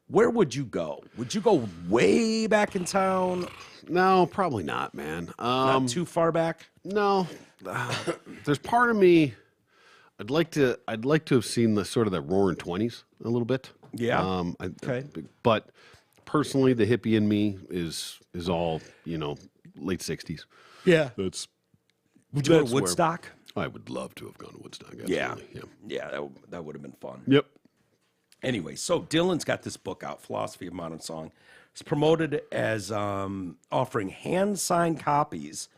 where would you go? Would you go way back in town? No, probably not, man. Not too far back? No. There's part of me I'd like to have seen the sort of the Roaring '20s a little bit. Yeah. Okay. But personally, the hippie in me is all late '60s. Yeah. That's Would you go that's to where- Woodstock? I would love to have gone to Woodstock. Yeah. Absolutely. Yeah, that would have been fun. Yep. Anyway, so Dylan's got this book out, Philosophy of Modern Song. It's promoted as offering hand-signed copies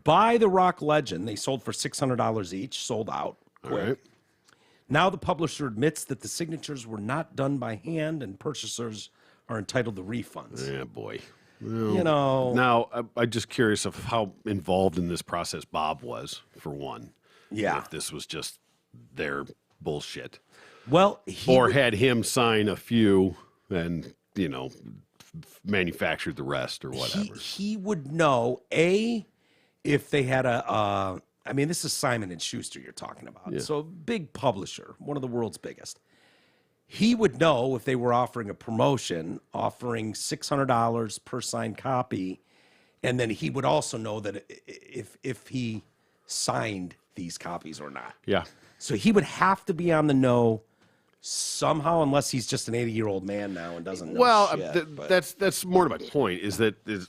by the rock legend. They sold for $600 each, sold out quick. All right. Now the publisher admits that the signatures were not done by hand and purchasers are entitled to refunds. Yeah, boy. You know. Now, I'm just curious of how involved in this process Bob was, for one. Yeah. If this was just their bullshit. Well, Or had him sign a few and, manufactured the rest or whatever. he would know, if they had this is Simon and Schuster you're talking about. So big publisher, one of the world's biggest. He would know if they were offering a promotion, offering $600 per signed copy, and then he would also know that if he signed these copies or not. Yeah. So he would have to be on the know somehow, unless he's just an 80-year-old man now and doesn't know shit, but- that's more to my point.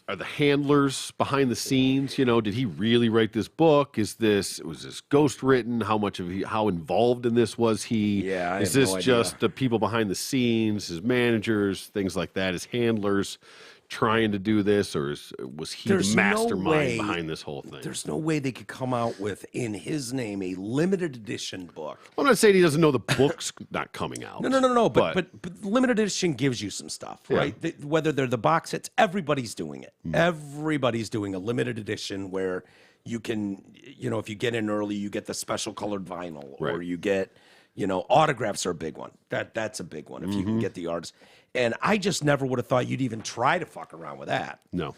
Are the handlers behind the scenes? Did he really write this book? Was this ghost written? How involved in this was he? Yeah, I is have this no idea. just the people behind the scenes, his managers, things like that, his handlers trying to do this, or was he There's the no mastermind way- behind this whole thing? There's no way they could come out with, in his name, a limited edition book. I'm not saying he doesn't know the book's not coming out. No. But limited edition gives you some stuff, right? Whether they're the box sets, everybody's doing it. Everybody's doing a limited edition where you can, if you get in early, you get the special colored vinyl, or you get, autographs are a big one. That's a big one if you can get the artist. And I just never would have thought you'd even try to fuck around with that. No.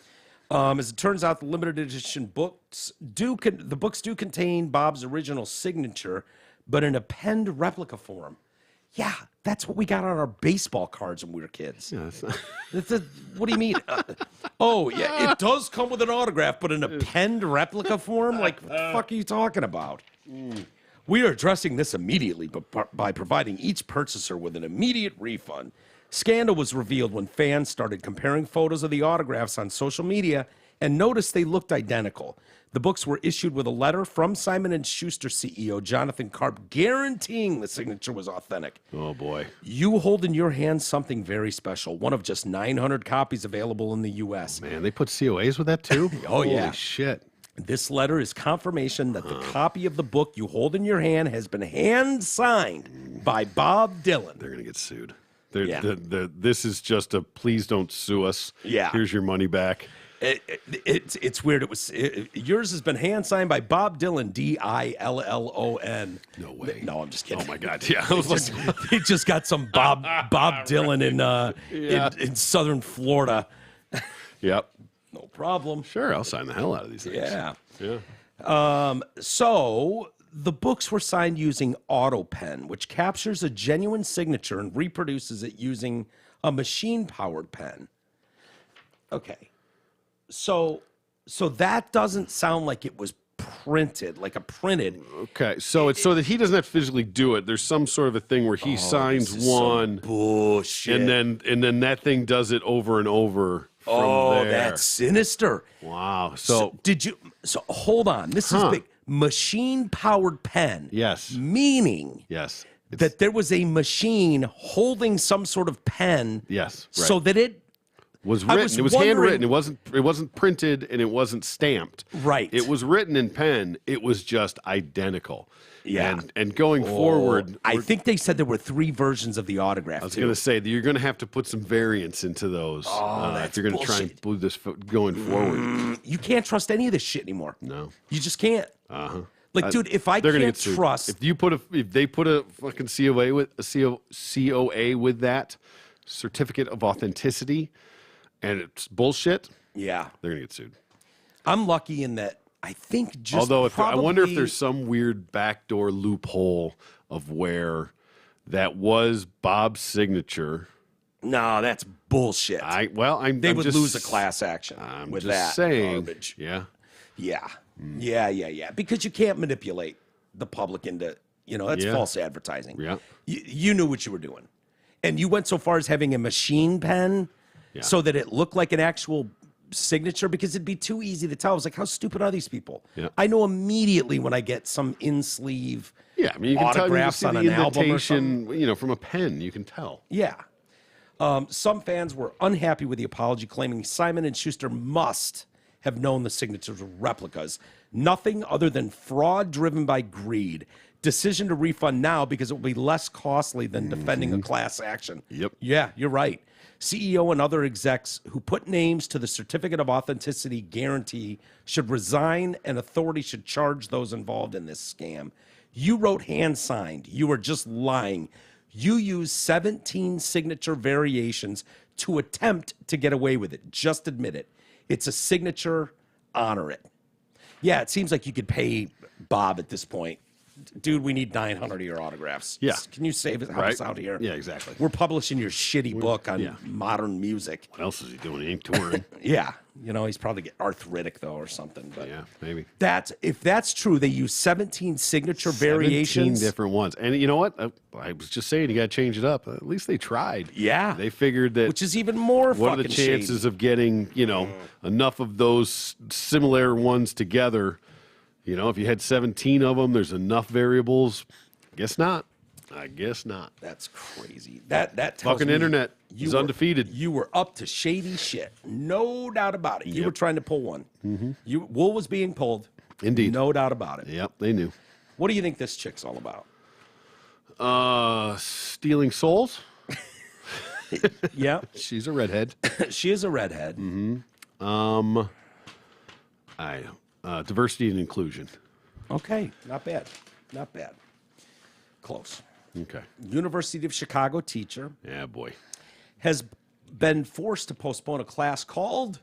As it turns out, the limited edition books do contain Bob's original signature, but in a penned replica form. Yeah, that's what we got on our baseball cards when we were kids. Yeah, that's not... What do you mean? It does come with an autograph, but in a penned replica form? Like, what the fuck are you talking about? We are addressing this immediately by providing each purchaser with an immediate refund. Scandal was revealed when fans started comparing photos of the autographs on social media and noticed they looked identical. The books were issued with a letter from Simon & Schuster CEO Jonathan Karp guaranteeing the signature was authentic. Oh, boy. You hold in your hand something very special, one of just 900 copies available in the U.S. Man, they put COAs with that, too? Oh, yeah. Holy shit. This letter is confirmation that the copy of the book you hold in your hand has been hand-signed by Bob Dylan. They're going to get sued. This is just a please don't sue us. Yeah. Here's your money back. It's weird. Yours has been hand signed by Bob Dylan, Dillon. No way. No, I'm just kidding. Oh my God. Yeah. I was like, They just got some Bob Dylan in southern Florida. yep. No problem. Sure, I'll sign the hell out of these things. Yeah. Yeah. So the books were signed using AutoPen, which captures a genuine signature and reproduces it using a machine-powered pen. Okay. So that doesn't sound like it was printed, like a printed. Okay, so it's so that he doesn't have to physically do it. There's some sort of a thing where he signs This is one, some bullshit. and then that thing does it over and over. From there. That's sinister. Wow. So hold on. This is big. Machine-powered pen. Yes. Meaning Yes. that there was a machine holding some sort of pen. Yes, right. So that it was written. was It was wondering- handwritten. It wasn't printed, and it wasn't stamped. Right. It was written in pen. It was just identical. Yeah. And going forward, I think they said there were 3 versions of the autograph. I was going to say that you're going to have to put some variants into those if you're going to try and do this going forward. You can't trust any of this shit anymore. No. You just can't. Like, dude, if I They're gonna can't get sued. trust, If they put a fucking COA with that certificate of authenticity, and it's bullshit, yeah, they're gonna get sued. I'm lucky in that. I think just Although, I wonder if probably- there's some weird backdoor loophole of where that was Bob's signature. No, that's bullshit. They They would lose a class action I'm with just that saying. garbage. Yeah. Yeah. Yeah. Because you can't manipulate the public into, that's Yeah. false advertising. Yeah. You knew what you were doing. And you went so far as having a machine pen so that it looked like an actual signature because it'd be too easy to tell. I was like, how stupid are these people? Yeah. I know immediately when I get some in-sleeve Yeah, I mean, you can tell you autographs see on the an album or something. indentation, from a pen. You can tell. Yeah. Some fans were unhappy with the apology, claiming Simon & Schuster must have known the signatures were replicas. Nothing other than fraud driven by greed. Decision to refund now because it will be less costly than defending a class action. Yep. Yeah, you're right. CEO and other execs who put names to the certificate of authenticity guarantee should resign, and authority should charge those involved in this scam. You wrote hand signed. You are just lying. You used 17 signature variations to attempt to get away with it. Just admit it. It's a signature. Honor it. Yeah, it seems like you could pay Bob at this point. Dude, we need 900 of your autographs. Yeah. Can you save us, help Right. us out here? Yeah, exactly. We're publishing your shitty book on modern music. What else is he doing? He ain't touring. Yeah. He's probably get arthritic though or something. But Yeah, maybe. if that's true, they use 17 signature 17 variations. different ones. And you know what? I was just saying you got to change it up. At least they tried. Yeah. They figured that Which is even more what are fucking the chances shady. of getting, enough of those similar ones together? If you had 17 of them, there's enough variables. Guess not. I guess not. That's crazy. That tells Fucking me internet you is were- undefeated. You were up to shady shit. No doubt about it. You were trying to pull one. Wool was being pulled. Indeed. No doubt about it. Yep, they knew. What do you think this chick's all about? Stealing souls. Yeah. She's a redhead. She is a redhead. Diversity and inclusion. Okay. Not bad. Not bad. Close. Okay. University of Chicago teacher Yeah, boy. has been forced to postpone a class called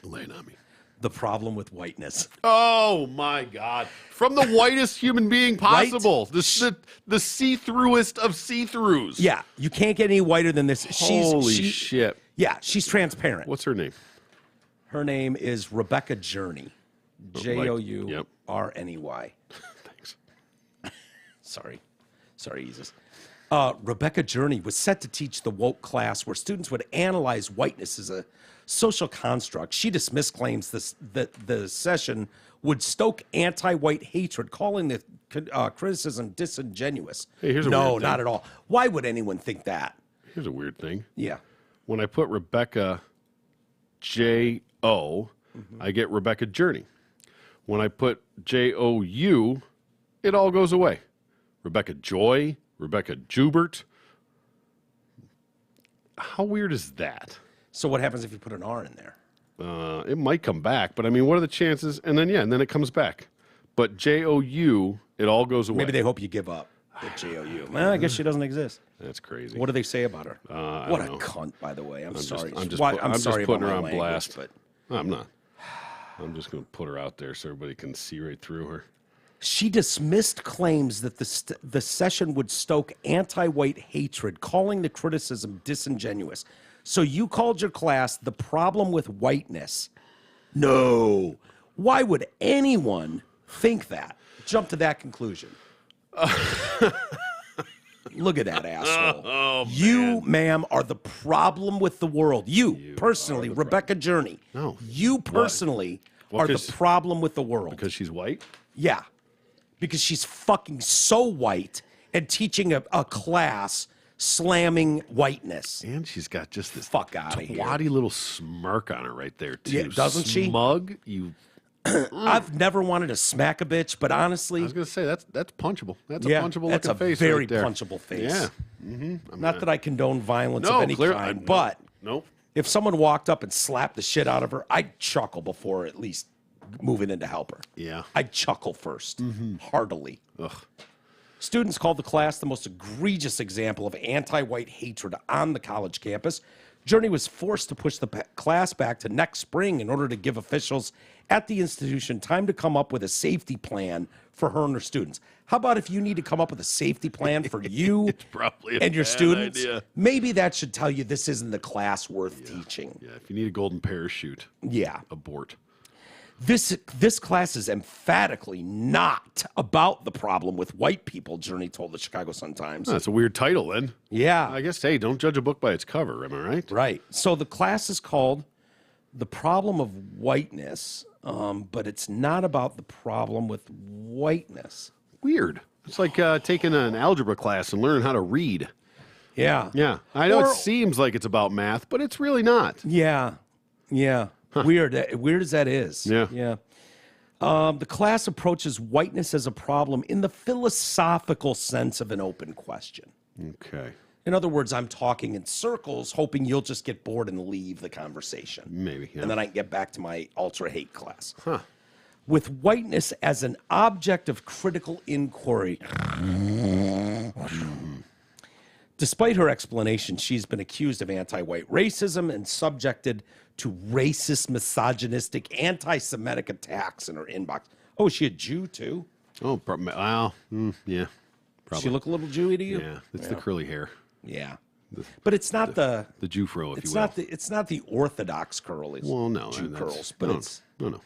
Lay it on me. The Problem with Whiteness. Oh my God! From the whitest human being possible, the see-throughest of see-throughs. Yeah. You can't get any whiter than this. Holy shit! Yeah. She's transparent. What's her name? Her name is Rebecca Journey. Journey. Yep. Thanks. Sorry, Jesus. Rebecca Journey was set to teach the woke class where students would analyze whiteness as a social construct. She dismissed claims that the session would stoke anti-white hatred, calling the criticism disingenuous. Hey, here's a no, weird thing. not at all. Why would anyone think that? Here's a weird thing. Yeah. When I put Rebecca J-O, I get Rebecca Journey. When I put J-O-U, it all goes away. Rebecca Joy, Rebecca Jubert. How weird is that? So what happens if you put an R in there? It might come back, but I mean, what are the chances? And then it comes back. But J-O-U, it all goes away. Maybe they hope you give up the J-O-U. Well, I guess she doesn't exist. That's crazy. What do they say about her? I What a don't know. cunt, by the way. I'm sorry. I'm just sorry putting about her my on language, blast. but I'm not. I'm just going to put her out there so everybody can see right through her. she dismissed claims that the session would stoke anti-white hatred, calling the criticism disingenuous. So you called your class The Problem with Whiteness. No. Why would anyone think that? Jump to that conclusion. Look at that asshole. Oh, you, ma'am, are the problem with the world. You personally, Rebecca Journey. No. You personally What, are the 'cause- problem with the world. Because she's white? Yeah. because she's fucking so white and teaching a class slamming whiteness. And she's got just this Fuck outta here. twatty little smirk on her right there, too. Yeah, doesn't she? Smug, you... I've never wanted to smack a bitch, but honestly, I was going to say, that's punchable. That's a yeah, punchable that's looking a face very right there. punchable face. Yeah. Not that I condone violence No, of any clear- kind, I- but Nope. if someone walked up and slapped the shit out of her, I'd chuckle before at least moving in to help her. Yeah. I'd chuckle first, heartily. Ugh. Students called the class the most egregious example of anti-white hatred on the college campus. Journey was forced to push the class back to next spring in order to give officials at the institution time to come up with a safety plan for her and her students. How about if you need to come up with a safety plan for you probably a and your bad students? idea. Maybe that should tell you this isn't the class worth teaching. Yeah, if you need a golden parachute, Yeah. abort. This class is emphatically not about the problem with white people, Journey told the Chicago Sun-Times. That's a weird title, then. Yeah. I guess, hey, don't judge a book by its cover, am I right? Right. So the class is called The Problem of Whiteness, but it's not about the problem with whiteness. Weird. It's like taking an algebra class and learning how to read. Yeah. Yeah. I know Or- it seems like it's about math, but it's really not. Yeah. Yeah. Weird as that is. Yeah. Yeah. The class approaches whiteness as a problem in the philosophical sense of an open question. Okay. In other words, I'm talking in circles, hoping you'll just get bored and leave the conversation. Maybe, yeah. And then I can get back to my ultra hate class. Huh. With whiteness as an object of critical inquiry. Despite her explanation, she's been accused of anti-white racism and subjected to racist, misogynistic, anti-Semitic attacks in her inbox. Oh, is she a Jew too? Oh, well, yeah. Does she look a little Jewy to you? Yeah, it's the curly hair. Yeah. But it's not the Jufro, if it's you will. not the it's not the orthodox curl. It's Well, no. Jew that's- curls, but no, it's No.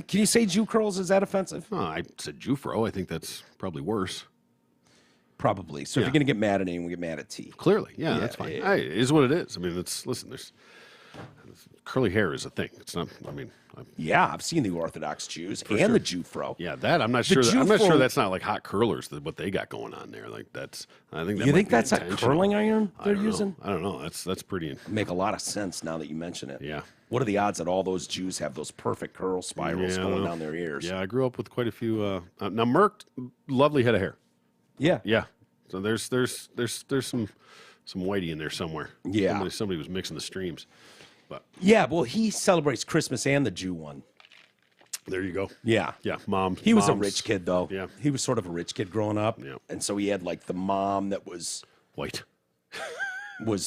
can you say Jew curls? Is that offensive? Oh, I said Jufro. I think that's probably worse. Probably. So if Yeah. you're gonna get mad at anyone, we get mad at T. Clearly. Yeah, that's fine. yeah. Hey, it is what it is. I mean, listen, there's curly hair is a thing. It's not, Yeah, I've seen the Orthodox Jews and the Jew fro. yeah, that I'm not sure. I'm not Jufro- sure that's not like hot curlers, what they got going on there. Like I think that You might think be that's a intentional. curling iron I they're don't know. using? I don't know. That's pretty. Make a lot of sense now that you mention it. Yeah. What are the odds that all those Jews have those perfect curl spirals Yeah, I don't going know. down their ears? Yeah, I grew up with quite a few. Now Merck, lovely head of hair. Yeah. Yeah. So there's some whitey in there somewhere. Yeah. Somebody was mixing the streams. But Yeah, well, he celebrates Christmas and the Jew one. there you go. Yeah. Yeah, mom. He was a mom's rich kid, though. Yeah. He was sort of a rich kid growing up. Yeah. And so he had like the mom that was white.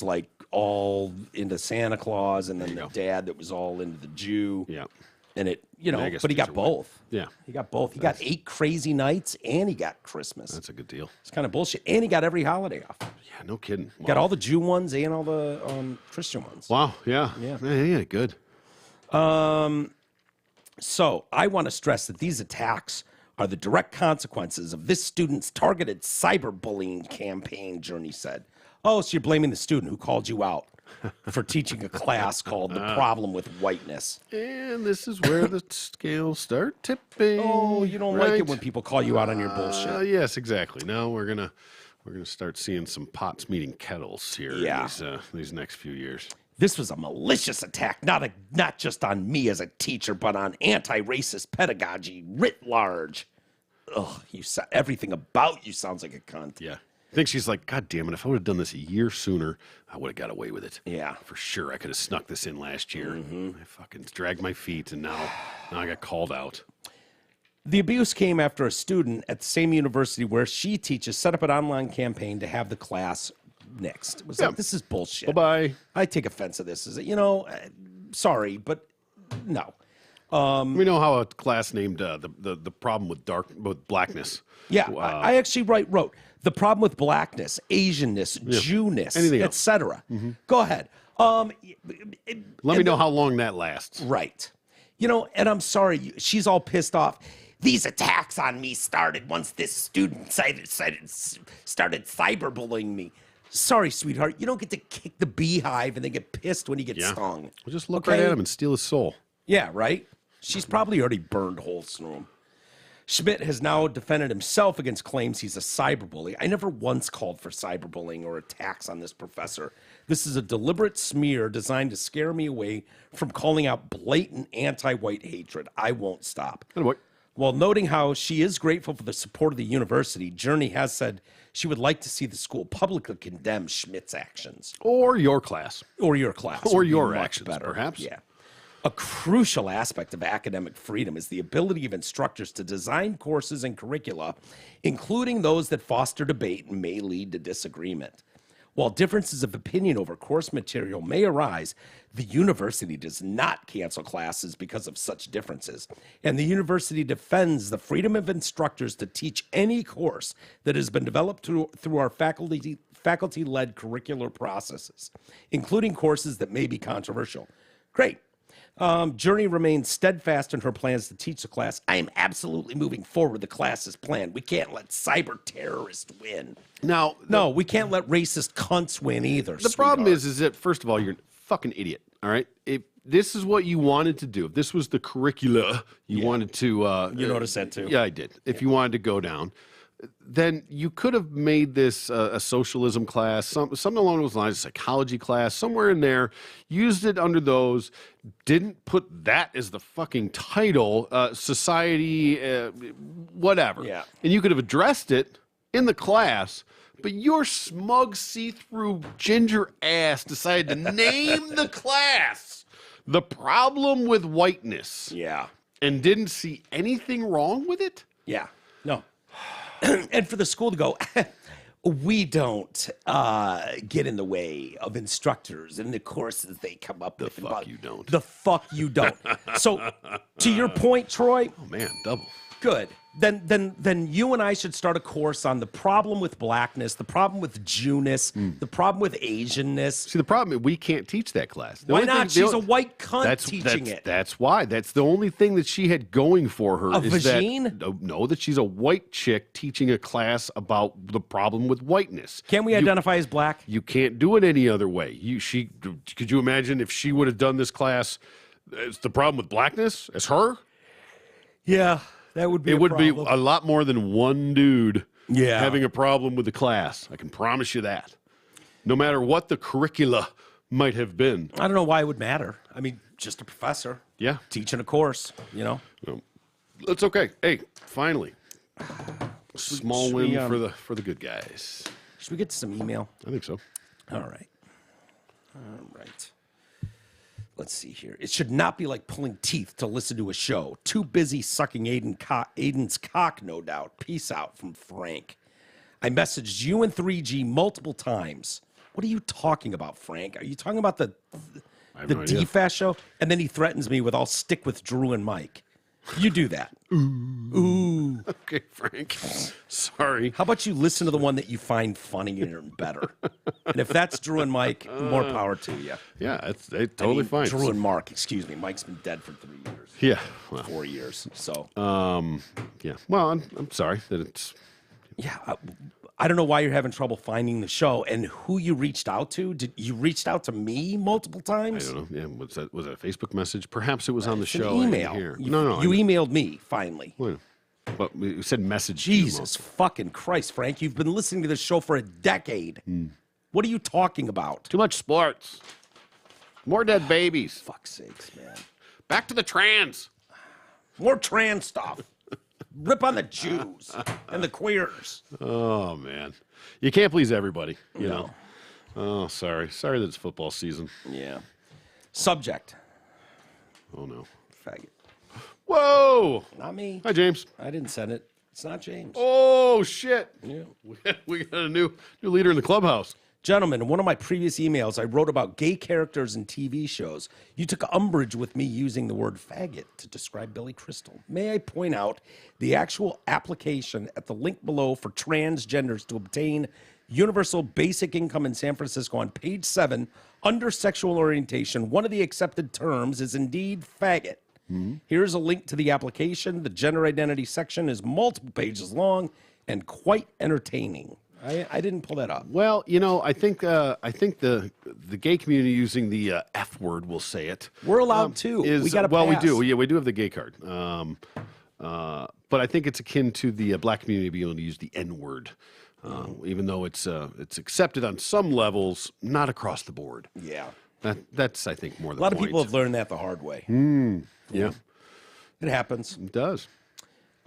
like all into Santa Claus, and then you the go. dad that was all into the Jew. Yeah. And I I guess but he Jews got are white. both. Yeah. He got both. He got 8 crazy nights and he got Christmas. That's a good deal. It's kind of bullshit. And he got every holiday off. Yeah, no kidding. Wow. Got all the Jew ones and all the Christian ones. Wow. Yeah. Yeah. Yeah. Good. So I want to stress that these attacks are the direct consequences of this student's targeted cyberbullying campaign, Journey said. Oh, so you're blaming the student who called you out for teaching a class called The Problem with Whiteness. And this is where the scales start tipping. Oh, you don't like right? it when people call you out on your bullshit. Yes, exactly. Now we're gonna start seeing some pots meeting kettles here. Yeah. These next few years. This was a malicious attack, not just on me as a teacher, but on anti-racist pedagogy writ large. Ugh, everything about you sounds like a cunt. Yeah. I think she's like, God damn it! If I would have done this a year sooner, I would have got away with it. Yeah. For sure. I could have snuck this in last year. I fucking dragged my feet, and now I got called out. The abuse came after a student at the same university where she teaches set up an online campaign to have the class nixed. It was like, this is bullshit. Bye-bye. I take offense to this. Sorry, but no. We know how a class named the problem with blackness. Yeah, I actually wrote the problem with blackness, Asianness, Jewness, Anything else. etc. Go ahead. Let me know how long that lasts. Right. And I'm sorry, she's all pissed off. These attacks on me started once this student started cyberbullying me. Sorry, sweetheart, you don't get to kick the beehive and then get pissed when you get stung. We'll just look right at him and steal his soul. Yeah, right? She's probably already burned holes through him. Schmidt has now defended himself against claims he's a cyberbully. I never once called for cyberbullying or attacks on this professor. This is a deliberate smear designed to scare me away from calling out blatant anti-white hatred. I won't stop. Anyway. While noting how she is grateful for the support of the university, Journey has said she would like to see the school publicly condemn Schmidt's actions. Or your class. Or your class. Or would be your much actions, better. perhaps. Yeah. A crucial aspect of academic freedom is the ability of instructors to design courses and curricula, including those that foster debate and may lead to disagreement. While differences of opinion over course material may arise, the university does not cancel classes because of such differences, and the university defends the freedom of instructors to teach any course that has been developed through our faculty-led curricular processes, including courses that may be controversial. Great. Journey remains steadfast in her plans to teach the class. I am absolutely moving forward the class as planned. We can't let cyber terrorists win. Now, No, we can't let racist cunts win either. the problem is that, first of all, you're a fucking idiot, all right? If this is what you wanted to do, if this was the curricula you wanted to... You noticed that too. Yeah, I did. If you wanted to go down, then you could have made this a socialism class, something along those lines, a psychology class, somewhere in there, used it under those, didn't put that as the fucking title, society, whatever. Yeah. And you could have addressed it in the class, but your smug, see-through ginger ass decided to name the class The Problem with Whiteness. Yeah. And didn't see anything wrong with it? Yeah. No. And for the school to go, we don't get in the way of instructors and the courses they come up with. The fuck you don't. The fuck you don't. So, to your point, Troy. Oh, man, double. Good. Then you and I should start a course on the problem with blackness, the problem with Jewness, the problem with Asianness. See, the problem is we can't teach that class. The Why only not? thing- She's a white cunt teaching it. That's why. That's the only thing that she had going for her. A is vagine? that, no, that she's a white chick teaching a class about the problem with whiteness. Can we identify as black? You can't do it any other way. Could you imagine if she would have done this class as the problem with blackness as her? Yeah, that would be It a would be problem. a lot more than one dude Yeah. having a problem with the class. I can promise you that. No matter what the curricula might have been. I don't know why it would matter. I mean, just a professor. Yeah. Teaching a course, you know? That's okay. Hey, finally. Small should win we, for the good guys. Should we get to some email? I think so. All right. Let's see here. It should not be like pulling teeth to listen to a show. Too busy sucking Aiden's cock, no doubt. Peace out from Frank. I messaged you and 3G multiple times. What are you talking about, Frank? Are you talking about the have no idea. DFAS show? And then he threatens me with, I'll stick with Drew and Mike. You do that. Ooh. Okay, Frank. Sorry. How about you listen to the one that you find funnier and better? And if that's Drew and Mike, more power to you. Yeah, it's totally fine. Drew and Mark, excuse me. Mike's been dead for 3 years. Yeah. Well, 4 years. So, yeah. Well, I'm sorry that it's. yeah, I don't know why you're having trouble finding the show and who you reached out to. Did you reached out to me multiple I times? don't know. Yeah. Was that a Facebook message? Perhaps it was on the It's an show. I didn't email. hear. You No. emailed me finally. But we said message. to you Jesus fucking Christ, Frank! You've been listening to this show for a decade. Hmm. What are you talking about? Too much sports. More dead babies. Fuck's sakes, man. Back to the trans. More trans stuff. Rip on the Jews and the queers. Oh man, you can't please everybody. You No. know. Oh, sorry that it's football season. Yeah. Subject. Oh no. Faggot. Whoa. Not me. Hi, James. I didn't send it. It's not James. Oh shit. Yeah. We got a new leader in the clubhouse. Gentlemen, in one of my previous emails, I wrote about gay characters in TV shows. You took umbrage with me using the word faggot to describe Billy Crystal. May I point out the actual application at the link below for transgenders to obtain universal basic income in San Francisco on page 7, under sexual orientation, one of the accepted terms is indeed faggot. Here's a link to the application. The gender identity section is multiple pages long and quite entertaining. I didn't pull that up. Well, you know, I think the gay community using the F word, we'll say it. We're allowed to. Is, We got a well, pass. we do. Yeah, we do have the gay card. But I think it's akin to the black community being able to use the N-word, even though it's accepted on some levels, not across the board. Yeah. That's I think more the A lot point. of people have learned that the hard way. Yeah, It happens. it does.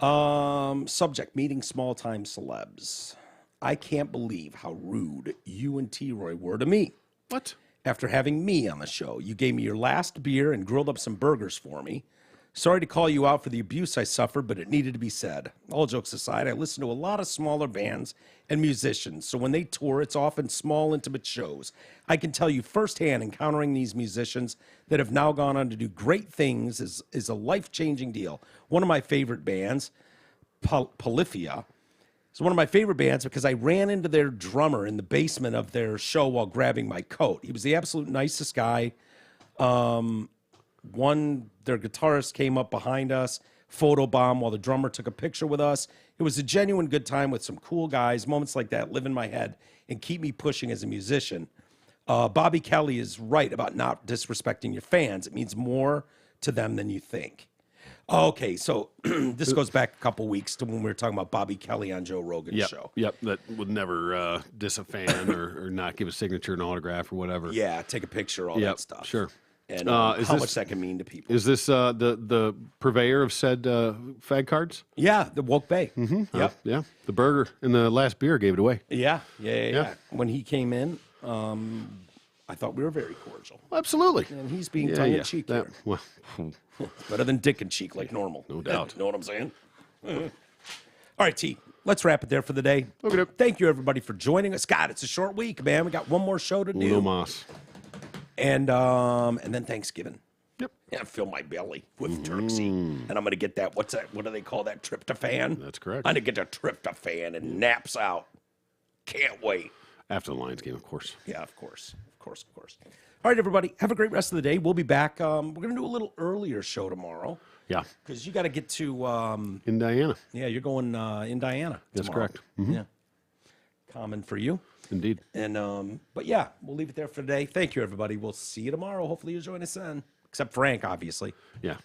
Subject, meeting small-time celebs. I can't believe how rude you and T-Roy were to me. What? After having me on the show, you gave me your last beer and grilled up some burgers for me. Sorry to call you out for the abuse I suffered, but it needed to be said. All jokes aside, I listen to a lot of smaller bands and musicians, so when they tour, it's often small, intimate shows. I can tell you firsthand, encountering these musicians that have now gone on to do great things is a life-changing deal. One of my favorite bands, Polyphia, is one of my favorite bands because I ran into their drummer in the basement of their show while grabbing my coat. He was the absolute nicest guy. Their guitarist came up behind us, photobomb while the drummer took a picture with us. It was a genuine good time with some cool guys. Moments like that live in my head and keep me pushing as a musician. Bobby Kelly is right about not disrespecting your fans. It means more to them than you think. Okay, so this goes back a couple weeks to when we were talking about Bobby Kelly on Joe Rogan's show. Yep, that would never diss a fan or not give a signature, an autograph, or whatever. Yeah, take a picture, all that stuff. Sure. And how much that can mean to people. Is this the purveyor of said fag cards? Yeah, the Woke Bay. Mm-hmm. Yep. Yeah, the burger and the last beer gave it away. Yeah. When he came in, I thought we were very cordial. Absolutely. And he's being tongue-in-cheek here. Well, Better than dick-in-cheek like normal. No doubt. Know what I'm saying? All right, T, let's wrap it there for the day. Okay. Thank you, everybody, for joining us. God, it's a short week, man. We got one more show to do. Uno mas. And then Thanksgiving. Yep. And I fill my belly with turkey. And I'm going to get that, what's that? What do they call that? Tryptophan? That's correct. I'm going to get the tryptophan and naps out. Can't wait. After the Lions game, of course. Yeah, of course. All right, everybody. Have a great rest of the day. We'll be back. We're going to do a little earlier show tomorrow. Yeah. Because you got to get to... In Diana. yeah, you're going in Diana That's tomorrow. correct. Mm-hmm. Yeah. Common for you. Indeed. And but yeah, we'll leave it there for today. Thank you, everybody. We'll see you tomorrow. Hopefully you join us then. Except Frank, obviously. Yeah.